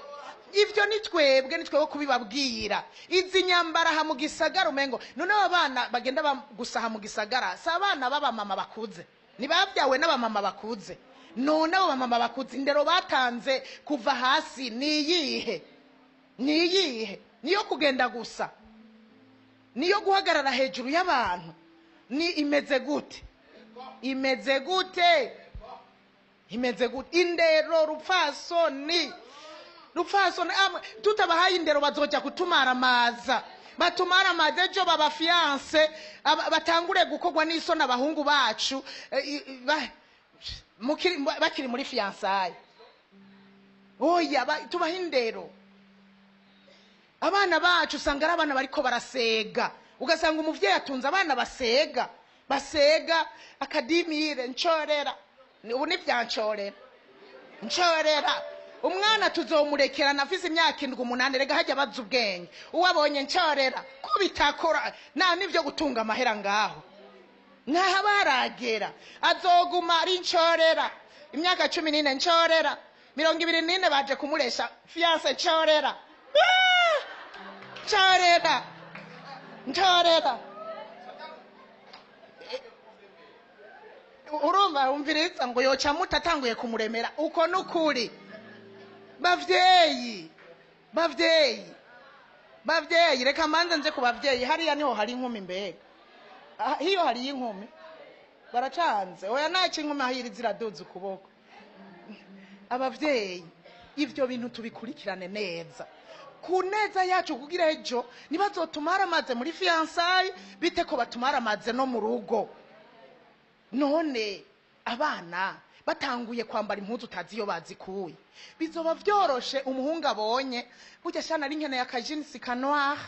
Ivyo ni twebwe kubibabwira. Izi nyambara ha mu gisagara umengo none abana bagenda gusaha mu gisagara sa abana baba mama bakuze, ni babyawe n'abamama bakuze. none abo bamama bakuze indero batanze kuva hasi niyihe niyo kugenda gusa, niyo guhagarara hejuru y'abantu, ni imeze gute indero rupfasoni tutabahaye indero bazoja kutumaramaza ejo baba fiance batangure gukogwa n'isoni abahungu bacu bakiri muri fiançailles. Oya tubaha indero. Abana bacu usanga ari abana bariko barasega, ugasanga umuvyeyi atunze abana basega akadimire ncorera, ubu ni vyancorera ncorera. Umwana tuzomurekera nafise imyaka 7-8 rega hajya baza ubwenge, uwabonye ncorera ko bitakora na nivyo gutunga amahera ngaho ntaha baragera, azoguma ari ncorera. Imyaka 14 ncorera, 24 baje kumuresha fiance ncorera ncorera. Urumva umviriza ngo yoca mutatanguye kumuremera uko nukuri. Bavyeyi reka manze nze ku bavyeyi, hariya niho hari inkumi mbega. Hiyo hari inkumi baracanze, oya naci inkumi ahiri ziraduza ukuboko. Abavyeyi ivyo bintu tubikurikirane neza ku neza yacu, kugira ejo nibazotumara amaze muri fiançailles bite ko batumara amaze no mu rugo. None abana batanguye kwambara impuzu utaziyo bazikuye, bizoba vyoroshe umuhungu abonye burya shana ari nkene ya kajinsi ka noir,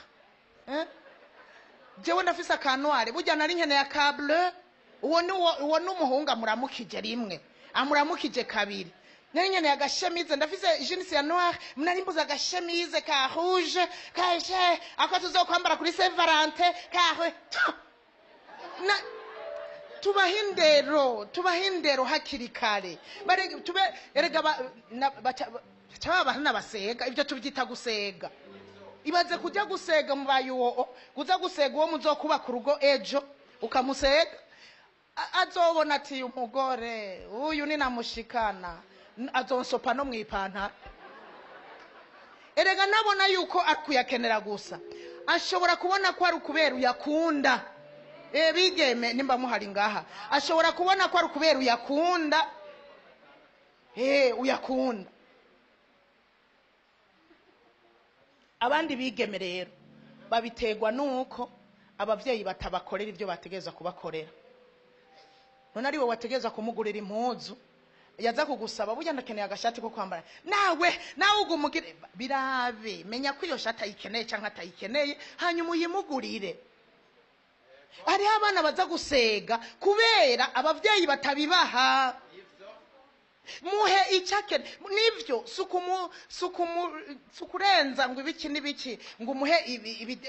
jewe ndafise aka noir, burya nari nkene ya ka bleu. Uwo ni umuhungu amuramukije rimwe, amuramukije kabiri. Nari nkene ya gashemize, ndafise jeans ya noir, nari mbuza agashemize ka rouge kaje ako tuzokwambara kuri Saint Valentin ka tubahindero hakiri kare. Tube erega abana basega, ibyo tubyita gusega. Ibaze kujya gusega mubaye uwo kuza gusega uwo muzokuba ku rugo ejo ukamusega, azobona ati umugore uyu ni namushikana, azonsopa no mwipantara. Erega nabona yuko akuyakenera gusa, ashobora kubona ko ari kubera uyakunda. Bigeme nimba muhari ngaha, ashobora kubona ko ari kubera uyakunda. Uyakunda. Abandi bigeme rero babitegwa nuko abavyeyi batabakorera ivyo bategeza kubakorera. None ari we wategeza kumugurira impuzu, yaza kugusaba burya ndakeneye agashati ko kwambara, nawe ugumugire birabe, menya ko iyo shati ayikeneye canke atayikeneye, hanyuma uyimugurire. Hari abana baza gusega kubera abavyeyi batabibaha. Muhe icyakene nivyo sukurenza ngo ibiki nibiki ngo umuhe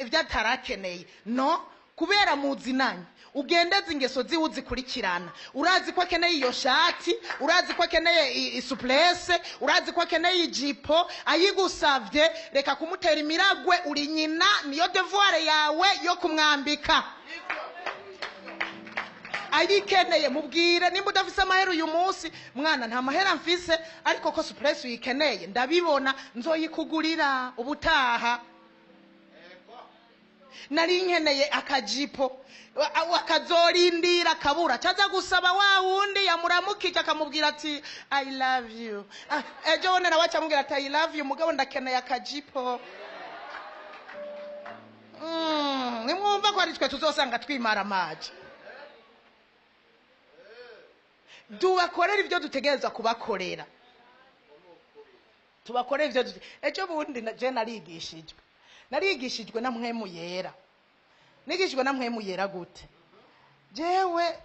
ivyatarakeneye, no, kubera muzinanye ugendeze ingeso ziwuzikurikirana. Urazi ko akeneye iyo shati, urazi ko akeneye isuplesse, urazi ko akeneye ijipo, ayigusavye reka kumutera imiragwe, uri nyina, niyo devoir yawe yo kumwambika. Ayikeneye mubwire, nimba udafise amahera uyu munsi, mwana nta mahera mfise ariko ko suplesse uyikeneye ndabibona nzoyikugurira ubutaha. Nari nkeneye akajipo, akazorindira akabura, caza gusaba wa wundi yamuramukije akamubwira ati I love you. Ejo wonera wacha mubwira ati I love you, mugabo ndakeneye akajipo. Nimwumva ko ari twe tuzosanga twimara amaji. Tubakorera ivyo dutegereza kubakorera. Tubakorera ivyo ejo bundi je narigishijwe na mpwemu yera. Nigishijwe na mpwemu yera gute? Jewe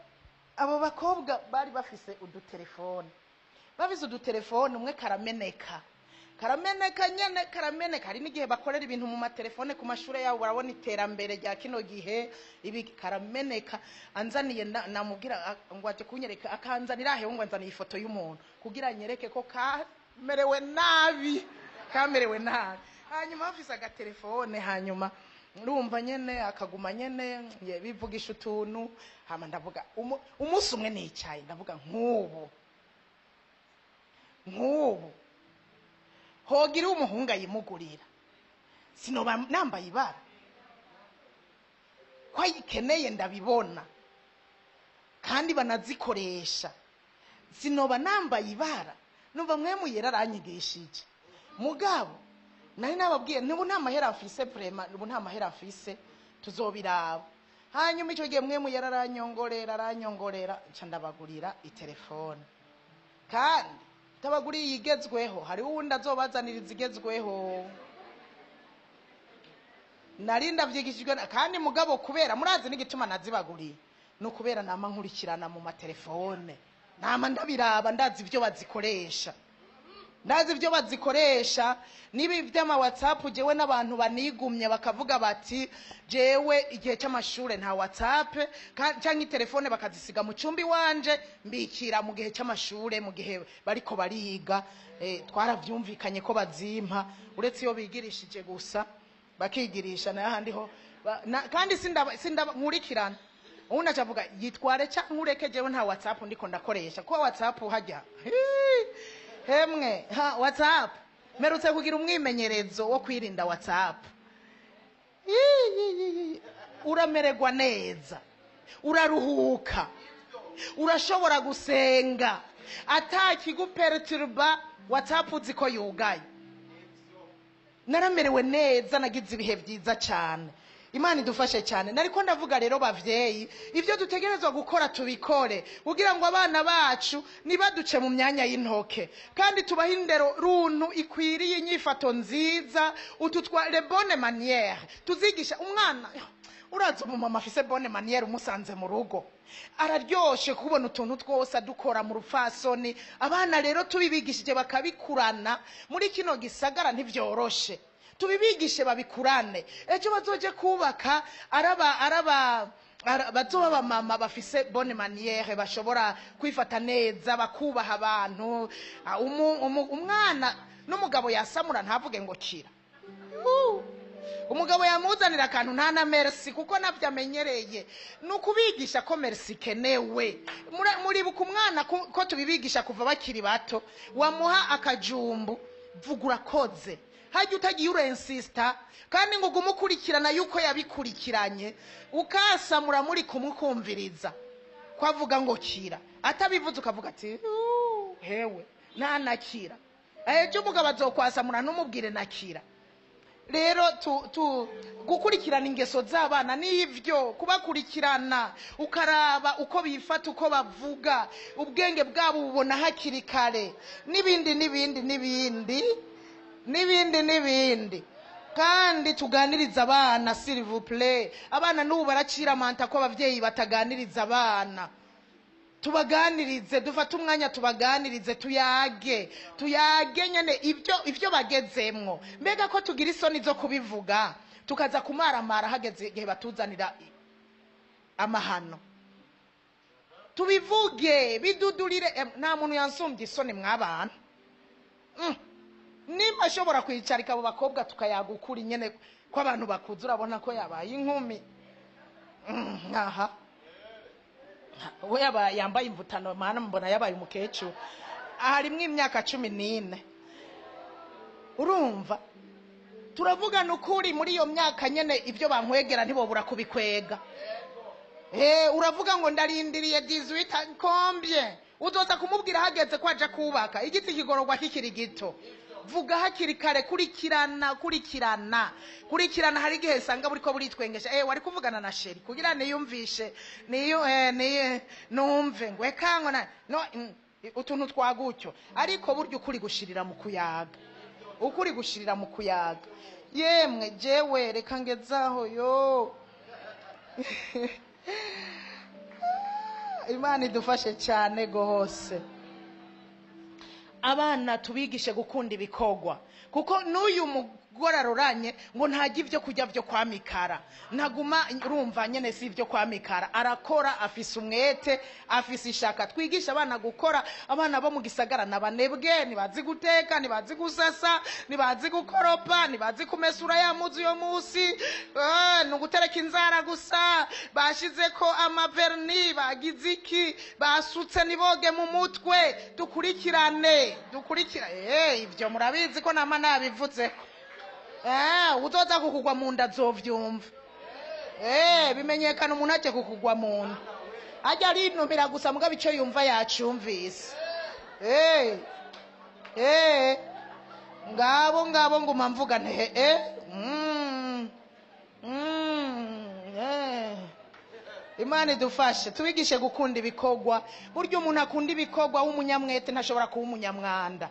abo bakobwa bari bafise udutelefone. Bafise udutelefone, umwe karameneka nyene karameneka. Hari n'igihe bakorera ibintu mu matelefone ku mashure yabo, barabona iterambere rya kino gihe, ibi karameneka. Anzaniye namubwira ngo aje kunyereka, akanzanira he ngo anzaniye ifoto y'umuntu kugira nyereke ko kamerewe nabi. Hanyuma afise agatelefone, hanyuma urumva nyene akaguma nyene bivugisha utuntu. Hama ndavuga umunsi umwe nicaye ndavuga nk'ubu nk'ubu hogira umuhungu ayimugurira sinoba nambaye ibara ko ayikeneye ndabibona kandi banazikoresha sinoba nambaye ibara numva mwe muyera aranyigishije mugabo nari nababwiye nubu nta mahera afise prema nubu nta mahera afise tuzobiraba hanyuma icyo gihe mwe muyera aranyongorera nca ndabagurira itelefone kandi tabaguriye igezweho hari uwundi azobazaniriza igezweho nari ndavyigishijwe kandi mugabo kubera murazi n'igituma nazibaguriye no kubera nama nkurikirana mu matelefone nama ndabiraba ndazi ibyo bazikoresha nibi vy'ama WhatsApp jewe n'abantu banigumye bakavuga bati jewe igihe cy'amashure nta WhatsApp canke telefone bakazisiga mu cumbi wanje mbikira mu gihe cy'amashure mu gihe bariko bariga twaravyumvikanye ko bazimpa uretse iyo bigirishije gusa bakigirisha na handi ho kandi sinda nkurikirana ubu ndacavuga yitware cyangwa ureke jewe nta WhatsApp ndiko ndakoresha kuko WhatsApp hajya hemwe WhatsApp merutse kugira umwimenyerezo wo kwirinda WhatsApp uramererwa neza uraruhuka urashobora gusenga atakiguperturba WhatsApp uziko yugaye naramerewe neza nagize ibihe byiza cyane Imana idufashe cyane nariko ndavuga rero bavyeyi ivyo dutegerezwa gukora tubikore kugira ngo abana bacu nibaduce mu myanya y'intoke kandi tubahindero runtu ikwiriye inyifato nziza ututware bonne manière tuzigisha umwana urazo mu mama afise bonne manière umusanze mu rugo araryoshe kubona utuntu twose dukora mu rufasoni abana rero tubibigishije bakabikurana muri kino gisagara ntivyoroshe tubibigishe babikurane ejo bazoje kubaka bazoba mama bafise bonne manière bashobora kwifata neza bakubaha abantu umwana n'umugabo yasamura ntavuge ngo kira umugabo yamuzanira akantu nta na merci kuko navyo amenyereye nukubigisha ko merci kenewe muri buku umwana ko tubibigisha kuva bakiri bato wamuha akajumbu vugura koze hajya utagiye urensista kandi ngo gumukurikirana yuko yabikurikiranye ukasamura muri kumukumviriza kwavuga ngo kira atabivuze ukavuga ati hewe nta nakira ejo umugabo azokwasamura numubwire nakira rero gukurikirana ingeso z'abana n'ivyo kubakurikirana ukaraba uko bifata uko bavuga ubwenge bwabo ubona hakiri kare n'ibindi kandi tuganiriza abana s'il vous plaît abana n'ubu baracira manta ko abavyeyi bataganiriza abana tubaganirize dufata umwanya tubaganirize tuyage nyene ivyo bagezemwo mbega ko tugira isoni zo kubivuga tukaza kumaramara hageze igihe batuzanira amahano tubivuge bidudurire nta muntu yansumbye isoni mw'abana nimba ashobora kwicarika abo bakobwa tukayaga ukuri nyene ko abantu bakuze urabona ko yabaye inkumi aha we yambaye imvutano mana mbona yabaye umukecuru harimwo imyaka 14 urumva turavugana ukuri muri iyo myaka nyene ibyo bankwegera ntibobura kubikwega uravuga ngo ndarindiriye 18 combien uzoza kumubwira hageze ko aje kubaka igiti kigororwa kikiri gito vuga hakiri kare kurikirana hari gihe sanga buriko buritwengesha wari kuvugana na sheri kugira niyumvishe numve ngo ekango no utuntu twagutyo ariko buryo ukuri gushirira mu kuyaga yemwe jewe reka ngezaho yo Imana idufashe cyane gose abana tubigishe gukunda ibikogwa kuko n'uyu roranye ngo ntajya ibyo kujya byo kwa mikara ntaguma urumva nyene si ibyo kwa mikara arakora afise umwete afise ishaka twigisha abana gukora abana bo mu gisagara nabanebwe nibazi guteka nibazi gusasa nibazi gukoropa nibazi kumesura ya muzu yo musi no gutereka inzara gusa bashize ko amaverni bagiziki basutse niboge mu mutwe dukurikirane ibyo murabizi ko nama nabivuze uzoza kukugwa mu nda zovyumva bimenyekana umuntu aje kukugwa mu nda ajya arinumira gusa mugabe ico yumva yacumvise ngabo nguma mvuga nte Imana idufashe tubigishe gukunda ibikogwa buryo umuntu akunda ibikogwa w'umunyamwete ntashobora kuba umunyamwanda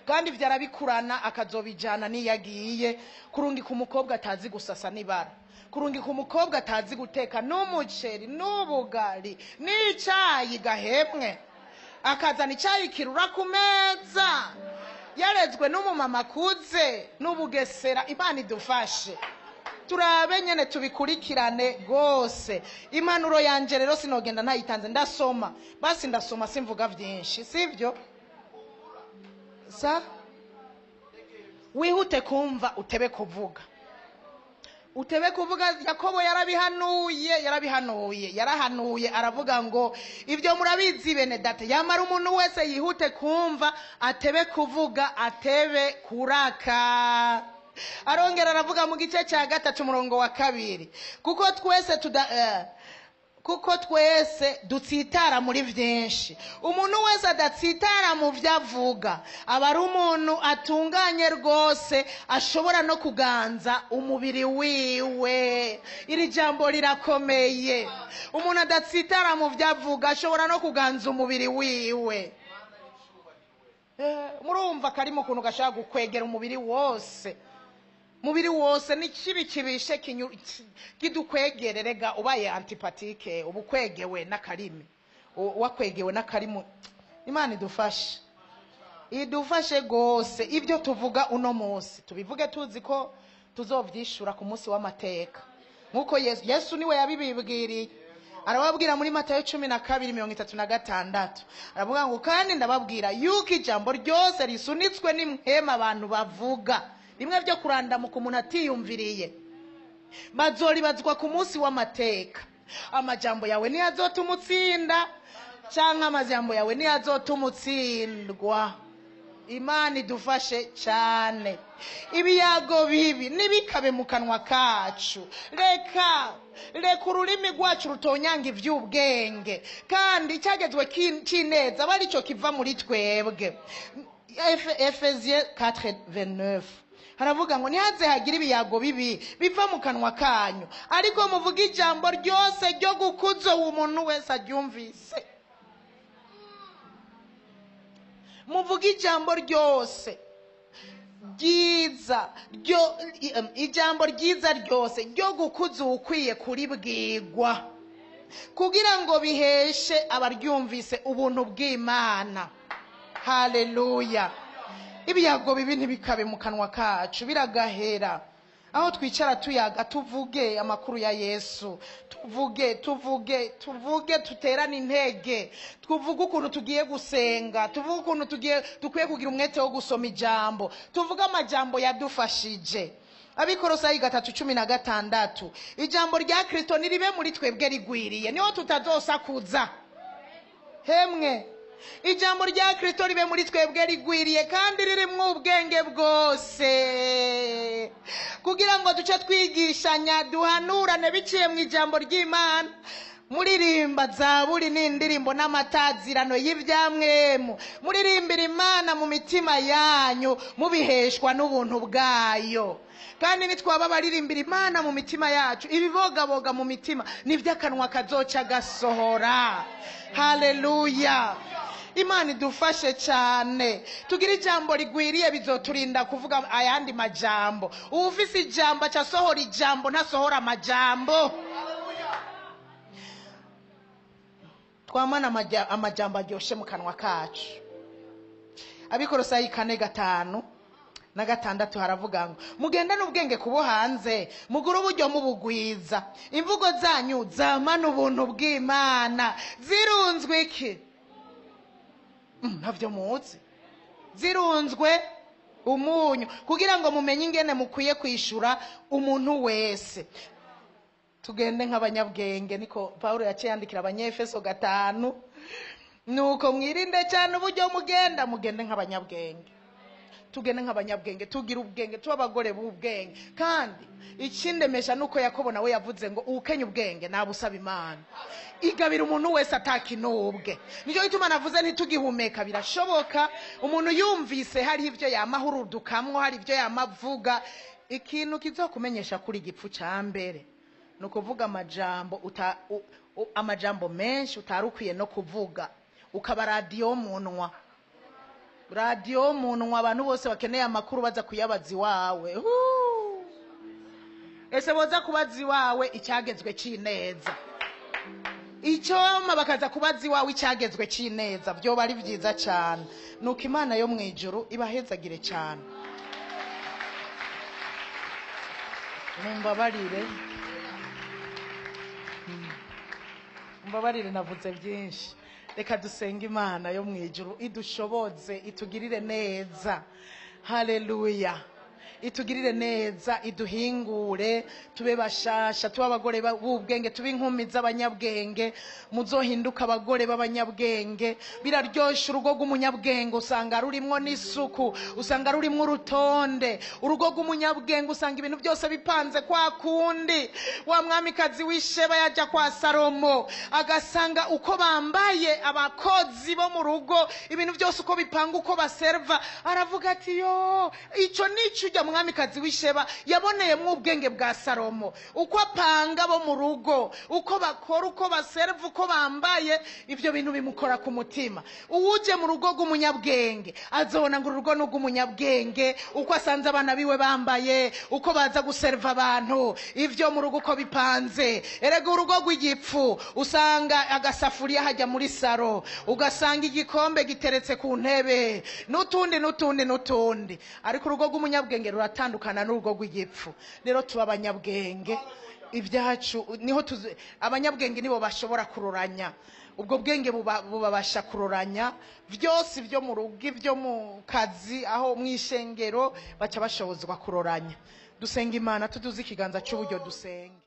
kandi vyarabikurana akazobijana niyagiye kurungika umukobwa atazi gusasa nibara kurungika umukobwa atazi guteka n'umuceri n'ubugari n'icayi gahemwe akazana icayi kirura ku meza yarezwe n'umumama akuze n'ubugesera Imana idufashe turabe nyene tubikurikirane gose impanuro yanje rero sinogenda ntayitanze ndasoma basi ndasoma simvuga vyinshi sivyo sa wihute kumva utebe kuvuga Yakobo yarahanuye aravuga ngo ibyo murabizi bene data yamara umuntu wese yihute kumva atebe kuvuga atebe kuraka arongera aravuga mu gice cya 3 umurongo wa 2 kuko twese dutsitara muri vyinshi umuntu wese adatsitara mu vyavuga aba ari umuntu atunganye rwose ashobora no kuganza umubiri wiwe iri jambo rirakomeye umuntu adatsitara mu vyavuga ashobora no kuganza umubiri wiwe murumva karimo kuntu gashaka gukwegera umubiri wose ni kibi kibishe kidukwegererega ubaye antipatike ubukwegewe n'akarimi wakwegewe n'akarimu Imana idufashe gose ibyo tuvuga uno munsi tubivuge tuzi ko tuzovyishura ku munsi w'amateka nkuko Yesu niwe yabibibwiriye arababwira muri Matayo 12:36 aravuga ngo kandi ndababwira yuko ijambo ryose risunitswe n'imhema abantu bavuga rimwe byo kurandamuka umuntu atiyumviriye bazoribazwa ku munsi w'amateka amajambo yawe ntiyazotuma utsinda cyangwa amajambo yawe ntiyazotuma utsindwa Imana idufashe cyane ibiyago bibi nibikabe mu kanwa kacu reka ururimi rwacu rutonyanga ivy'ubwenge kandi cyagezwe kineza bari cyo kiva muri twebwe Efesiens 4:29 haravuga ngo ntihaze hagira ibiyago bibi biva mu kanwa kanyu ariko muvuga ijambo ryose ryo gukuza umuntu wese aryumvise muvuga ijambo ryose ijambo ryiza ryose ryo gukuza ukwiye kuribwirwa kugira ngo biheshe abaryumvise ubuntu bw'Imana haleluya ibiyago bibi ntibikabe mu kanwa kacu biragahera aho twicara tuyaga tuvuge amakuru ya Yesu tuvuge tuterane intege tuvuge ukuntu tugiye gusenga tuvuge ukuntu dukwiye kugira umwete wo gusoma ijambo tuvuge amajambo yadufashije Abikorosayi 3:16 ijambo rya Kristo niribe muri twebwe rigwiriye niho tutazosakuza hemwe ijambo rya Kristo ribe muri twebwe rigwiriye kandi ririmwo ubwenge bwose kugira ngo duce twigishanya duhanurane biciye mu ijambo ry'Imana muririmba zaburi n'indirimbo n'amatazirano y'ivyamwemu muririmbira Imana mu mitima yanyu mubiheshwa n'ubuntu bwayo kandi nitwaba baririmbira Imana mu mitima yacu ibibogaboga mu mitima nivyakanwa kazoca gasohora haleluya Imana idufashe cyane tugira ijambo rigwiriye bizoturinda kuvuga ayandi majambo ufise ijambo acasohora ijambo ntasohora amajambo twamana amajambo aryoshe mu kanwa kacu Abikorosayi 4:5 na gatandatu haravuga ngo mugenda n'ubwenge kubo hanze mugura uburyo mubugwiza imvugo zanyu zamana ubuntu bw'Imana zirunzwe iki ntavyo muzi zirunzwe umunyu kugira ngo mumenye ingene mukwiye kwishura umuntu wese. Tugende nk'abanyabwenge niko Paulo yaciye yandikira abanyefeso 5 nuko mwirinde cyane uburyo mugende nk'abanyabwenge. Tugende nk'abanyabwenge tugira ubwenge tuba abagore b'ubwenge kandi ikindemesha nuko Yakobo nawe yavuze ngo ukenya ubwenge nabusaba Imana igabira umuntu wese atakinubwe. Nico gituma navuze ntitugihumeka birashoboka umuntu yumvise hari ivyo yamahurudukamwo hari ivyo yamavuga ikintu kizokumenyesha kuri igipfu ca mbere no kuvuga amajambo menshi utarukwiye no kuvuga ukaba radio munwa abantu bose bakeneye amakuru baza kuyabazi wawe ese boza kubazi wawe icyagezwe cineza icyoma bakaza kubazi wawe icyagezwe cineza byo bari byiza cyane nuko Imana yo mwijuru ibahezagire cyane. Mbabarire navuze byinshi. Reka dusenga Imana yo mwijuru idushoboze itugirire neza. Haleluya. Itugirire neza iduhingure tube bashasha tube abagore b'ubwenge tube inkumi z'abanyabwenge muzohinduka abagore b'abanyabwenge. Biraryosha urugo rw'umunyabwenge usanga rurimwo n'isuku usanga rurimwo urutonde. Urugo rw'umunyabwenge usanga ibintu byose bipanze kwa kundi. Wa mwamikazi w'Isheba yaja kwa Salomo agasanga uko bambaye abakozi bo mu rugo ibintu byose uko bipanga uko baserva aravuga ati yo ico nico mwamikazi w'Isheba yaboneyemo ubwenge bwa Salomo uko apanga bo mu rugo uko bakora uko baserva uko bambaye ibyo bintu bimukora ku mutima. Uwuje mu rugo rw'umunyabwenge azobona ngo urugo n'ugumunyabwenge uko asanze abana biwe bambaye uko baza guserva abantu ivyo mu rugo uko bipanze. Erega urugo rw'igipfu usanga agasafuriya hajya muri saro ugasanga igikombe giteretse ku ntebe n'utundi ariko urugo rw'umunyabwenge ruratandukana n'urugo rw'igipfu. Rero tuba abanyabwenge ibyacu niho abanyabwenge nibo bashobora kuroranya ubwo bwenge bubabasha kuroranya byose byo mu rugo ibyo mu kazi aho mwishengero baca bashobozwa kuroranya. Dusenga Imana tuduze ikiganza cy'uburyo dusenge.